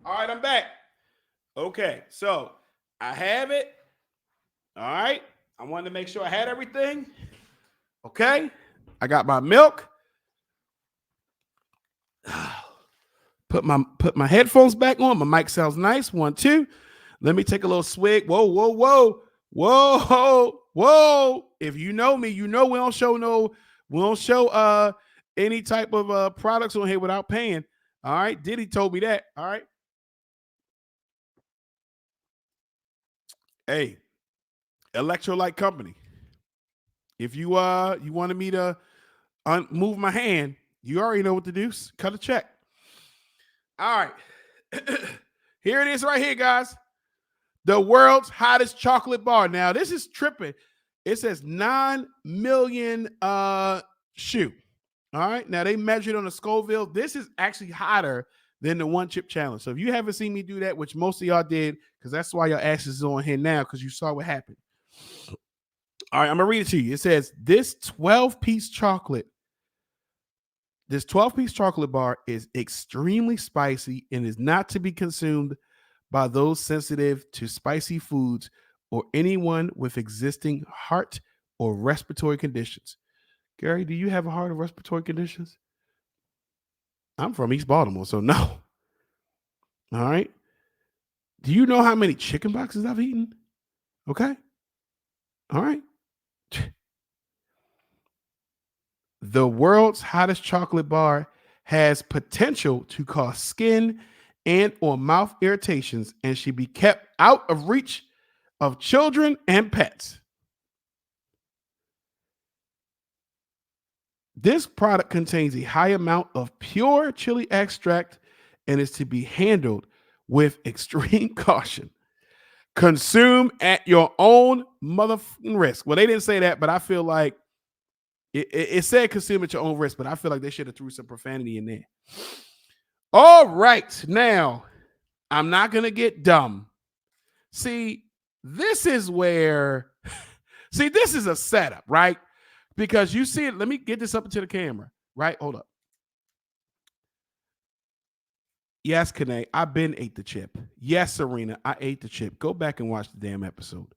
All right, I'm back. Okay, so I have it. All right. I wanted to make sure I had everything. Okay. I got my milk. Put my headphones back on. My mic sounds nice. 1, 2. Let me take a little swig. Whoa. If you know me, you know we don't show any type of products on here without paying. All right. Diddy told me that. All right. Hey, electrolyte company. If you wanted me to move my hand, you already know what to do. Cut a check. All right. Here it is right here, guys. The world's hottest chocolate bar. Now, this is tripping. It says 9 million shoe. All right. Now, they measured on the Scoville. This is actually hotter than the one chip challenge. So if you haven't seen me do that, which most of y'all did, because that's why your ass is on here now, because you saw what happened. All right, I'm gonna read it to you. It says this 12-piece chocolate bar is extremely spicy and is not to be consumed by those sensitive to spicy foods or anyone with existing heart or respiratory conditions. Gary, do you have a heart or respiratory conditions? I'm from East Baltimore, so no. All right. Do you know how many chicken boxes I've eaten? Okay. All right. The world's hottest chocolate bar has potential to cause skin and or mouth irritations and should be kept out of reach of children and pets. This product contains a high amount of pure chili extract and is to be handled with extreme caution. Consume at your own motherfucking risk. Well, they didn't say that, but I feel like it said consume at your own risk, but I feel like they should have threw some profanity in there. All right. Now, I'm not going to get dumb. See, this is where, this is a setup, right? Because you see it. Let me get this up into the camera, right? Hold up. Yes, Kane, I've been ate the chip. Yes, Serena, I ate the chip. Go back and watch the damn episode.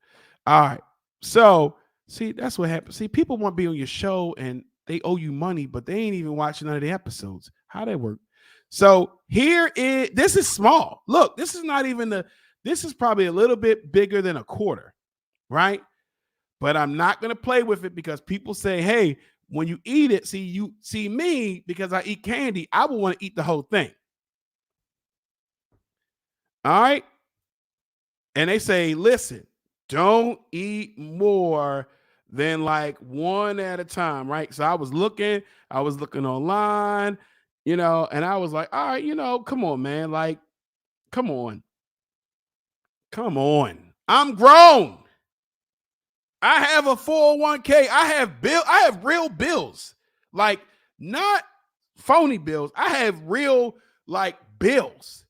All right. So, see, that's what happens. See, people want to be on your show and they owe you money, but they ain't even watching none of the episodes. How that work? So this is small. Look, this is not even this is probably a little bit bigger than a quarter, right? But I'm not going to play with it because people say, hey, when you eat it, you see me, because I eat candy, I will want to eat the whole thing. All right. And they say, listen, don't eat more than like one at a time, right? So I was looking online, and I was like, all right, come on, man. Like, come on. I'm grown. I have a 401k. I have real bills, like not phony bills. I have real like bills.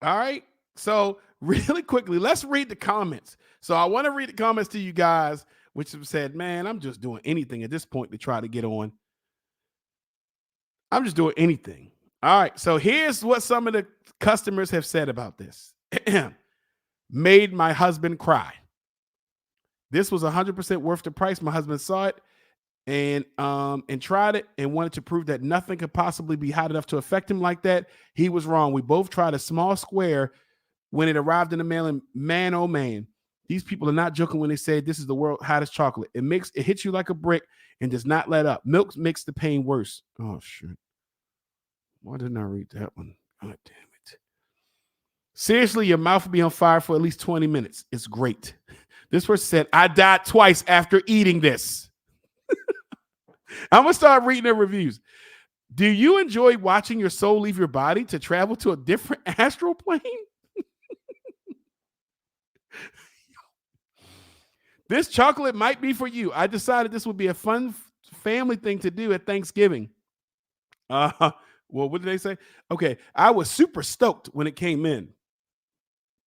All right. So really quickly, let's read the comments. So I want to read the comments to you guys, which have said, man, I'm just doing anything at this point to try to get on. I'm just doing anything. All right. So here's what some of the customers have said about this. Made my husband cry. This was 100% worth the price. My husband saw it and tried it and wanted to prove that nothing could possibly be hot enough to affect him like that. He was wrong. We both tried a small square when it arrived in the mail, and man, oh man, these people are not joking when they say this is the world's hottest chocolate. It hits you like a brick and does not let up. Milk makes the pain worse. Oh shit. Why didn't I read that one? God damn it. Seriously, your mouth will be on fire for at least 20 minutes. It's great. This person said, I died twice after eating this. I'm going to start reading their reviews. Do you enjoy watching your soul leave your body to travel to a different astral plane? This chocolate might be for you. I decided this would be a fun family thing to do at Thanksgiving. Well, what did they say? Okay, I was super stoked when it came in.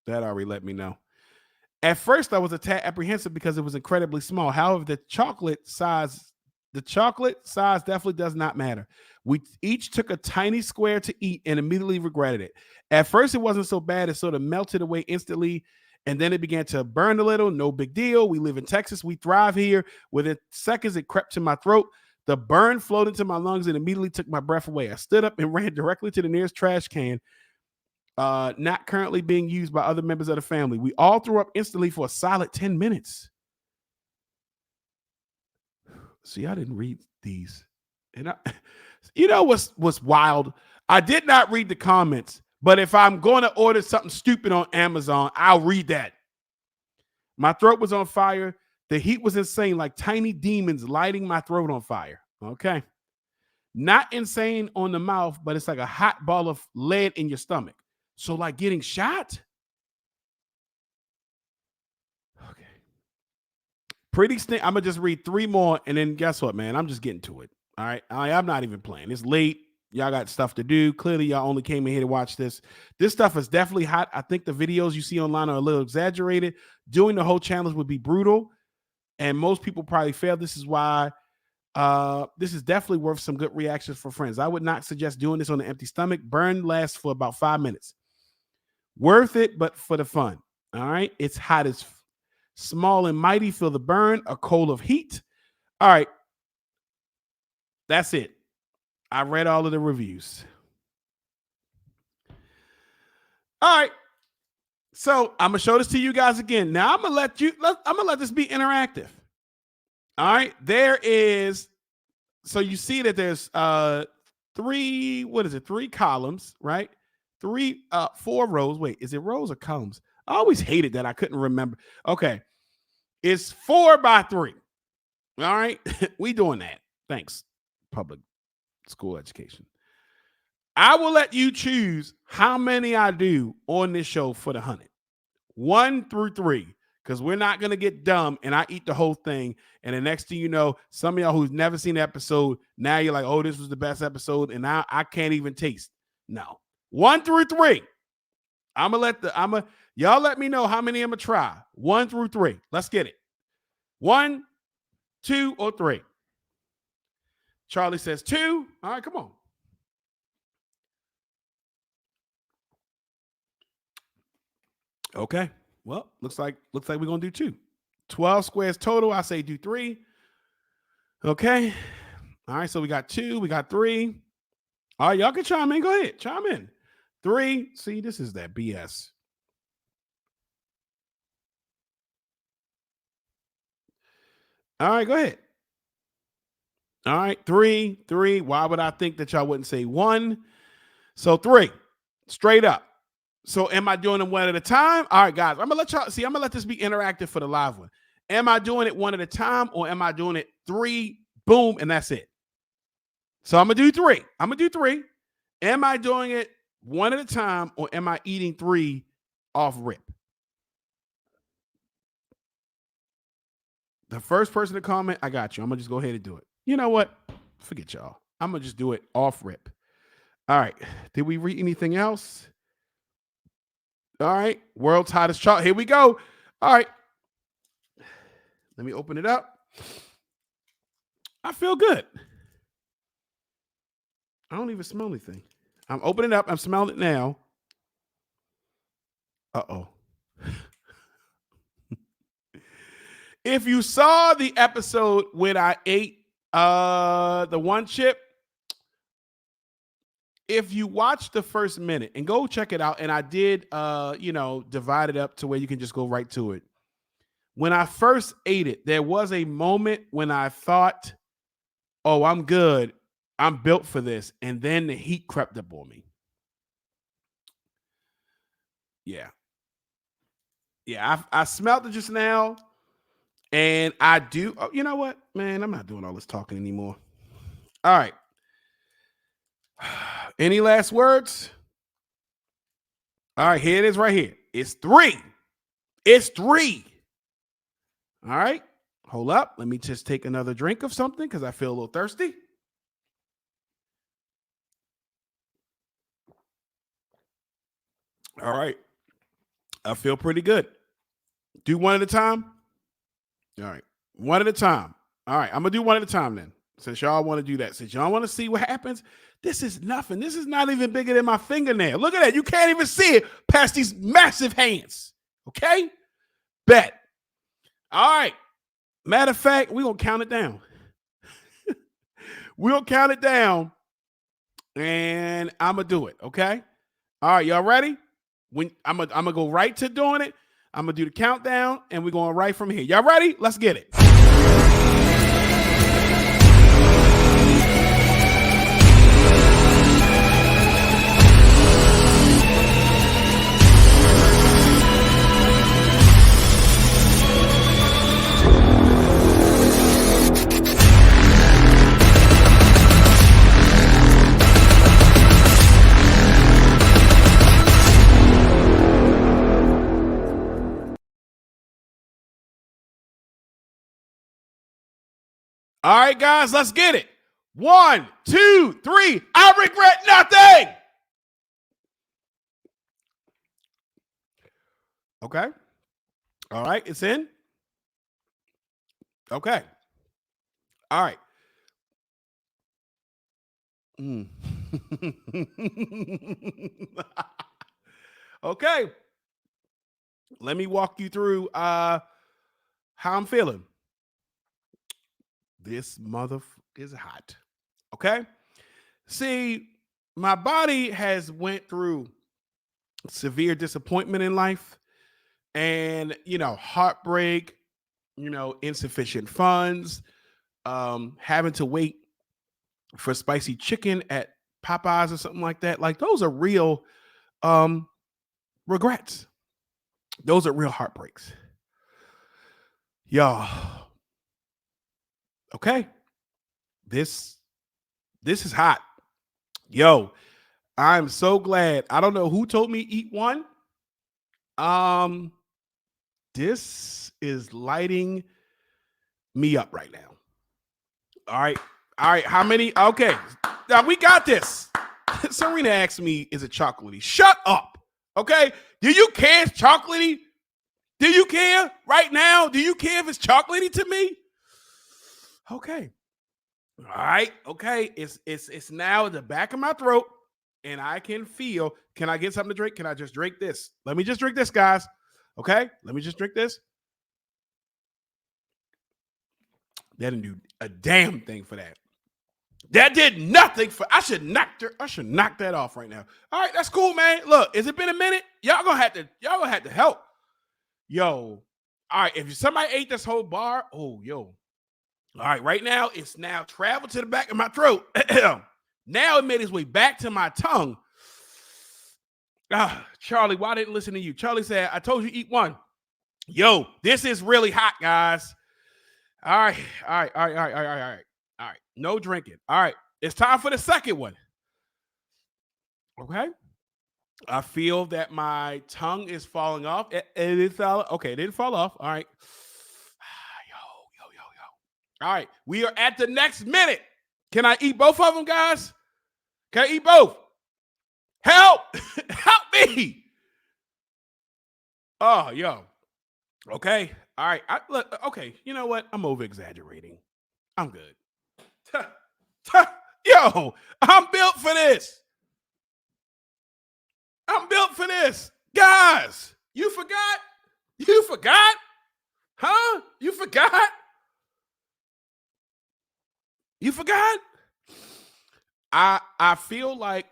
That already let me know. At first, I was a tad apprehensive because it was incredibly small. However, the chocolate size definitely does not matter. We each took a tiny square to eat and immediately regretted it. At first, it wasn't so bad. It sort of melted away instantly, and then it began to burn a little. No big deal. We live in Texas. We thrive here. Within seconds, it crept to my throat. The burn flowed into my lungs and immediately took my breath away. I stood up and ran directly to the nearest trash can, not currently being used by other members of the family. We all threw up instantly for a solid 10 minutes. See, I didn't read these. And what's wild? I did not read the comments, but if I'm going to order something stupid on Amazon, I'll read that. My throat was on fire. The heat was insane, like tiny demons lighting my throat on fire. Okay. Not insane on the mouth, but it's like a hot ball of lead in your stomach. So like getting shot? Okay. Pretty stink. I'm going to just read 3 more, and then guess what, man? I'm just getting to it. All right? I'm not even playing. It's late. Y'all got stuff to do. Clearly, y'all only came in here to watch this. This stuff is definitely hot. I think the videos you see online are a little exaggerated. Doing the whole challenge would be brutal, and most people probably fail. This is why this is definitely worth some good reactions for friends. I would not suggest doing this on an empty stomach. Burn lasts for about 5 minutes. Worth it, but for the fun. All right. It's hot as small and mighty. Feel the burn, a coal of heat. All right. That's it. I read all of the reviews. All right. So I'm gonna show this to you guys again. Now I'm gonna let this be interactive. All right. There is, so you see that there's three columns, right? Four rows. Wait, is it rows or columns? I always hated that. I couldn't remember. Okay. It's 4 by 3. All right. We doing that. Thanks, public school education. I will let you choose how many I do on this show for the Hunnit. 1 through 3. Because we're not going to get dumb and I eat the whole thing. And the next thing you know, some of y'all who's never seen the episode, now you're like, oh, this was the best episode. And now I can't even taste. No. 1 through 3. Y'all let me know how many I'm going to try. 1 through 3. Let's get it. 1, 2, or 3. Charlie says 2. All right, come on. Okay. Well, looks like we're gonna do 2. 12 squares total. I say do 3. Okay. All right. So we got 2. We got 3. All right, y'all can chime in. Go ahead, chime in. 3. See, this is that BS. All right, go ahead. All right, 3. Why would I think that y'all wouldn't say 1? So 3, straight up. So am I doing them one at a time? All right, guys, I'm gonna let this be interactive for the live one. Am I doing it one at a time or am I doing it 3, boom, and that's it? So I'm gonna do 3. Am I doing it one at a time or am I eating 3 off rip? The first person to comment, I got you. I'm gonna just go ahead and do it. You know what? Forget y'all. I'm gonna just do it off rip. All right. Did we read anything else? All right. World's hottest chart. Here we go. All right. Let me open it up. I feel good. I don't even smell anything. I'm opening it up. I'm smelling it now. Uh-oh. If you saw the episode when I ate the one chip, if you watch the first minute and go check it out, and I did divide it up to where you can just go right to it. When I first ate it, there was a moment when I thought, oh, I'm good. I'm built for this. And then the heat crept up on me. Yeah. Yeah, I smelled it just now. And I do. Oh, you know what, man? I'm not doing all this talking anymore. All right. Any last words? All right, here it is right here. It's 3. It's 3. All right. Hold up. Let me just take another drink of something because I feel a little thirsty. All right. I feel pretty good. Do one at a time. All right. One at a time. All right. I'm going to do one at a time then. Since y'all want to do that. Since y'all want to see what happens. This is nothing. This is not even bigger than my fingernail. Look at that. You can't even see it past these massive hands. Okay? Bet. All right. Matter of fact, we're going to count it down. We'll count it down. And I'm going to do it. Okay? All right. Y'all ready? I'm going to go right to doing it. I'm going to do the countdown. And we're going right from here. Y'all ready? Let's get it. All right, guys, let's get it. 1, 2, 3. I regret nothing. Okay. All right, it's in. Okay. All right. Okay. Let me walk you through how I'm feeling. This mother is hot. Okay. See, my body has went through severe disappointment in life and, heartbreak, insufficient funds, having to wait for spicy chicken at Popeyes or something like that. Like those are real regrets. Those are real heartbreaks. Y'all. Okay. This is hot. Yo, I'm so glad. I don't know who told me eat one. This is lighting me up right now. All right. How many? Okay. Now we got this. Serena asked me, is it chocolatey? Shut up. Okay. Do you care if it's chocolatey? Do you care right now? Do you care if it's chocolatey to me? Okay. All right. Okay. It's now at the back of my throat and I can feel. Can I get something to drink? Can I just drink this? Let me just drink this, guys. Okay. Let me just drink this. That didn't do a damn thing for that. That did nothing for. I should knock that off right now. All right, that's cool, man. Look, has it been a minute? Y'all gonna have to help. Yo, all right. If somebody ate this whole bar, oh, yo. All right, right now it's now traveled to the back of my throat. Now it made its way back to my tongue. Charlie, why didn't listen to you? Charlie said, I told you eat one. Yo, this is really hot, guys. All right. No drinking. All right. It's time for the second one. Okay. I feel that my tongue is falling off. It didn't fall off. All right. Yo. All right. We are at the next minute. Can I eat both of them, guys? Can I eat both? Help! Help me! Oh, yo. Okay. All right. Okay. You know what? I'm over exaggerating. I'm good. Yo, I'm built for this. Guys, you forgot? Huh? You forgot? I feel like,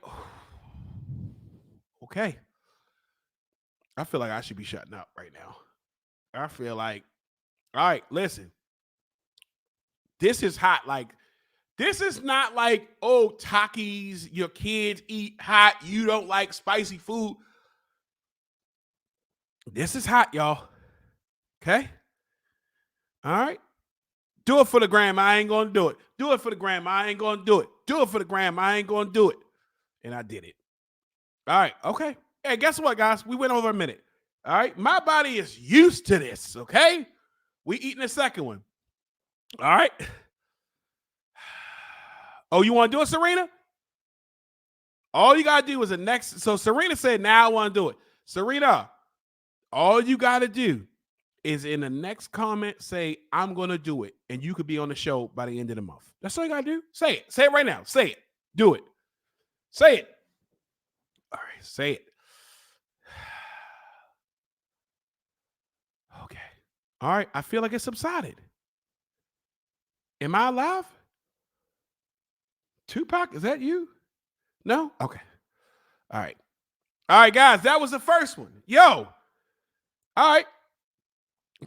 okay. I feel like I should be shutting up right now. I feel like, all right, listen. This is hot. Like, this is not like, oh, Takis, your kids eat hot. You don't like spicy food. This is hot, y'all. Okay? All right? Do it for the gram. I ain't going to do it. Do it for the gram. I ain't going to do it. Do it for the gram. I ain't going to do it. And I did it. All right. Okay. Hey, guess what, guys? We went over a minute. All right. My body is used to this. Okay. We eating the second one. All right. Oh, you want to do it, Serena? All you got to do is the next. So Serena said, now I want to do it. Serena, all you got to do is in the next comment, say, I'm going to do it. And you could be on the show by the end of the month. That's all you got to do. Say it. Say it right now. Say it. Do it. Say it. All right. Say it. Okay. All right. I feel like it subsided. Am I alive? Tupac, is that you? No? Okay. All right. All right, guys. That was the first one. Yo. All right.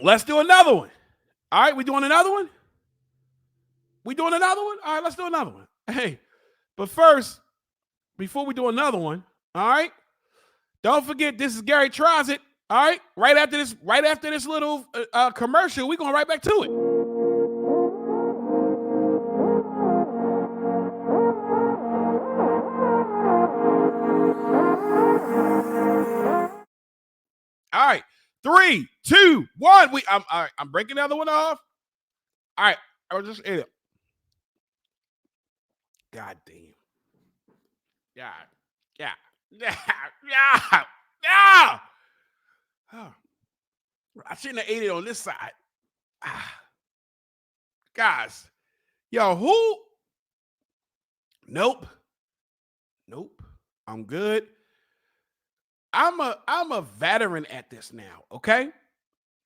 Let's do another one. All right. We doing another one? All right. Let's do another one. Hey, but first, before we do another one, all right, don't forget this is Garry Tries It. All right, right after this little commercial, we're going right back to it. All right, 3, 2, 1. All right, I'm breaking the other one off. All right, I was just in it. God damn. Yeah. Oh. I shouldn't have ate it on this side. Guys, yo, who? Nope. I'm good. I'm a veteran at this now, okay?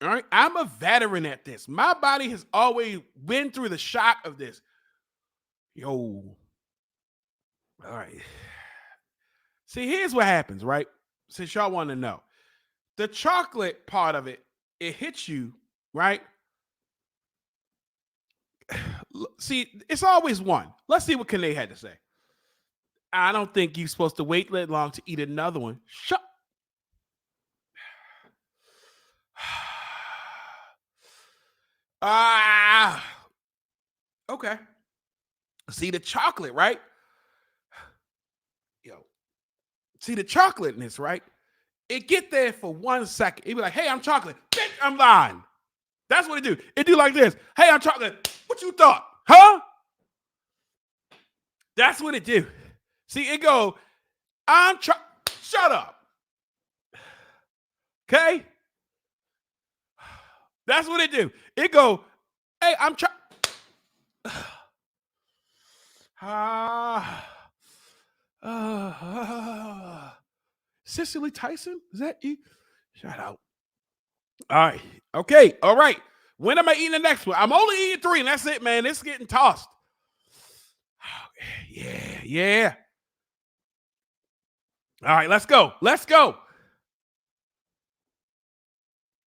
All right. I'm a veteran at this. My body has always been through the shock of this. Yo. All right. See, here's what happens, right? Since y'all want to know. The chocolate part of it, it hits you, right? See, it's always one. Let's see what Kane had to say. I don't think you're supposed to wait that long to eat another one. Shut. Okay. See the chocolate, right? Yo. See the chocolate in this, right? It get there for 1 second. It be like, hey, I'm chocolate. Bitch, I'm lying. That's what it do. It do like this. Hey, I'm chocolate. What you thought? Huh? That's what it do. See, it go, shut up. Okay? That's what it do. It go, hey, I'm Cicely Tyson? Is that you? Shout out. All right. Okay. All right. When am I eating the next one? I'm only eating 3, and that's it, man. It's getting tossed. Yeah. All right, let's go. Let's go.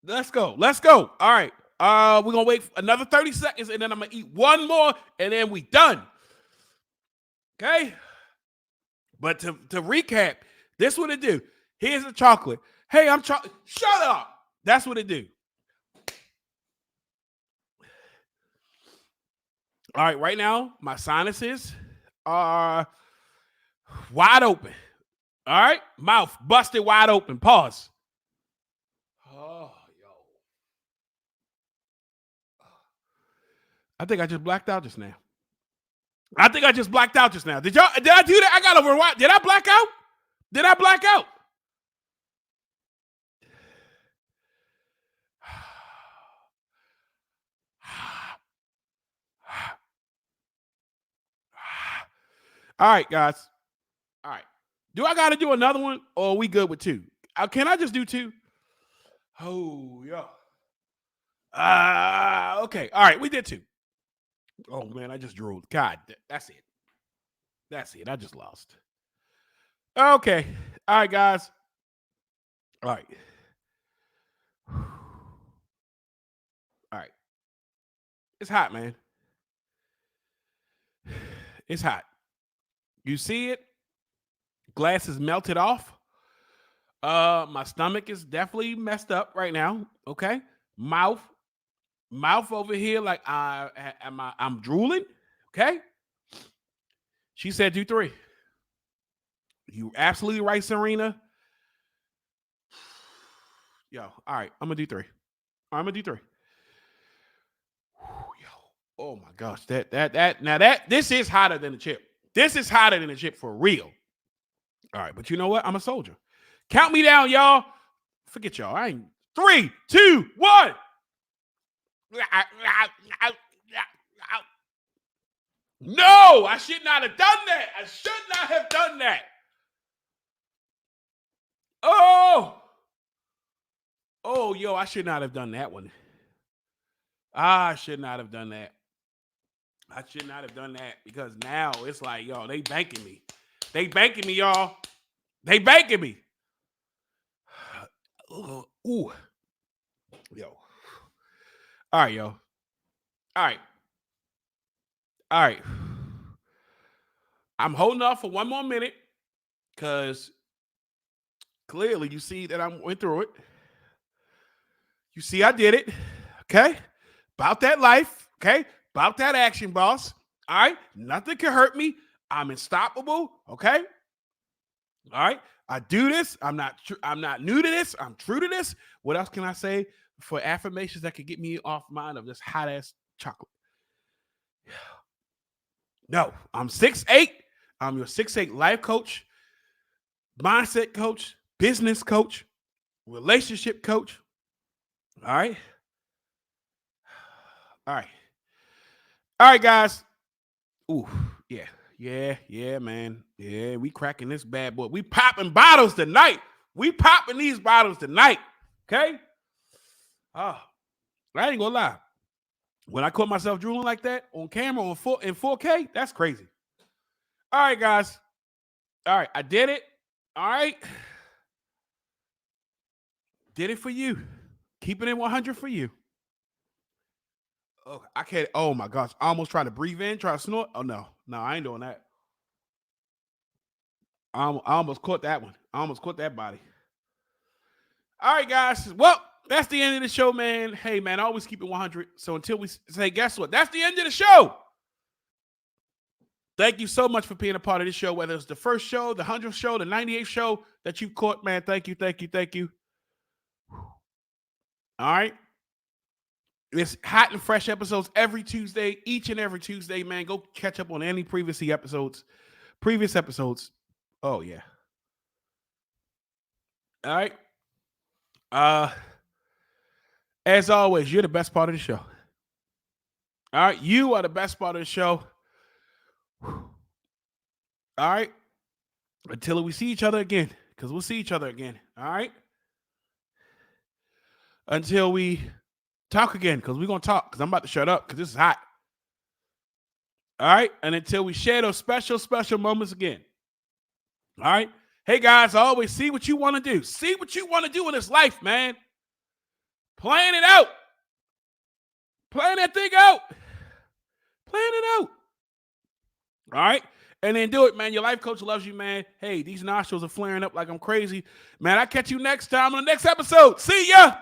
All right. We're gonna wait another 30 seconds, and then I'm gonna eat one more, and then we done. Okay. But to recap, this what it do. Here's the chocolate. Hey, I'm chocolate. Shut up. That's what it do. All right, right now, my sinuses are wide open. All right, mouth busted wide open. Pause. Oh, yo. I think I just blacked out just now. Did I do that? I got over what? Did I black out? All right, guys. All right. Do I got to do another one, or are we good with 2? Can I just do 2? Oh, yeah. Okay. All right, we did 2. Oh, man, I just drooled. God, that's it. I just lost. Okay. All right, guys. All right. All right. It's hot, man. It's hot. You see it? Glass is melted off. My stomach is definitely messed up right now. Okay. Mouth over here, like I'm drooling. Okay. She said do 3. You absolutely right, Serena. Yo, all right. I'm gonna do 3. Yo, oh my gosh. This is hotter than the chip. This is hotter than the chip for real. All right, but you know what? I'm a soldier. Count me down, y'all. Forget y'all. I ain't 3, 2, 1. No, I should not have done that. Oh, yo, I should not have done that one. I should not have done that because now it's like, yo, they banking me. Y'all. They banking me. Ooh. Yo. All right, yo. All right. I'm holding off for 1 more minute because clearly you see that I went through it. You see I did it. Okay? About that life. Okay? About that action, boss. All right? Nothing can hurt me. I'm unstoppable. Okay? All right? I do this. I'm not new to this. I'm true to this. What else can I say for affirmations that could get me off mind of this hot ass chocolate? No, I'm 6'8". I'm your 6'8" life coach, mindset coach, business coach, relationship coach. All right. All right, guys. Ooh, yeah, man. Yeah, we cracking this bad boy. We popping bottles tonight. We popping these bottles tonight. Okay? Oh, I ain't gonna lie. When I caught myself drooling like that on camera in 4K, that's crazy. All right, guys. All right, I did it. All right. Did it for you. Keeping it 100 for you. Oh, I can't. Oh my gosh. I almost tried to breathe in, try to snort. Oh no. No, I ain't doing that. I almost caught that one. I almost caught that body. All right, guys. Well, that's the end of the show, man. Hey, man, I always keep it 100. So until we say, guess what? That's the end of the show. Thank you so much for being a part of this show, whether it's the first show, the 100th show, the 98th show that you caught, man. Thank you, thank you, thank you. All right. It's hot and fresh episodes every Tuesday, each and every Tuesday, man. Go catch up on any previous episodes. Oh, yeah. All right. As always, you're the best part of the show. All right. You are the best part of the show. All right. Until we see each other again, because we'll see each other again. All right. Until we talk again, because we're going to talk, because I'm about to shut up, because this is hot. All right. And until we share those special, special moments again. All right. Hey, guys, I always see what you want to do. See what you want to do in this life, man. Plan it out. Plan that thing out. Plan it out. All right. And then do it, man. Your life coach loves you, man. Hey, these nostrils are flaring up like I'm crazy. Man, I'll catch you next time on the next episode. See ya.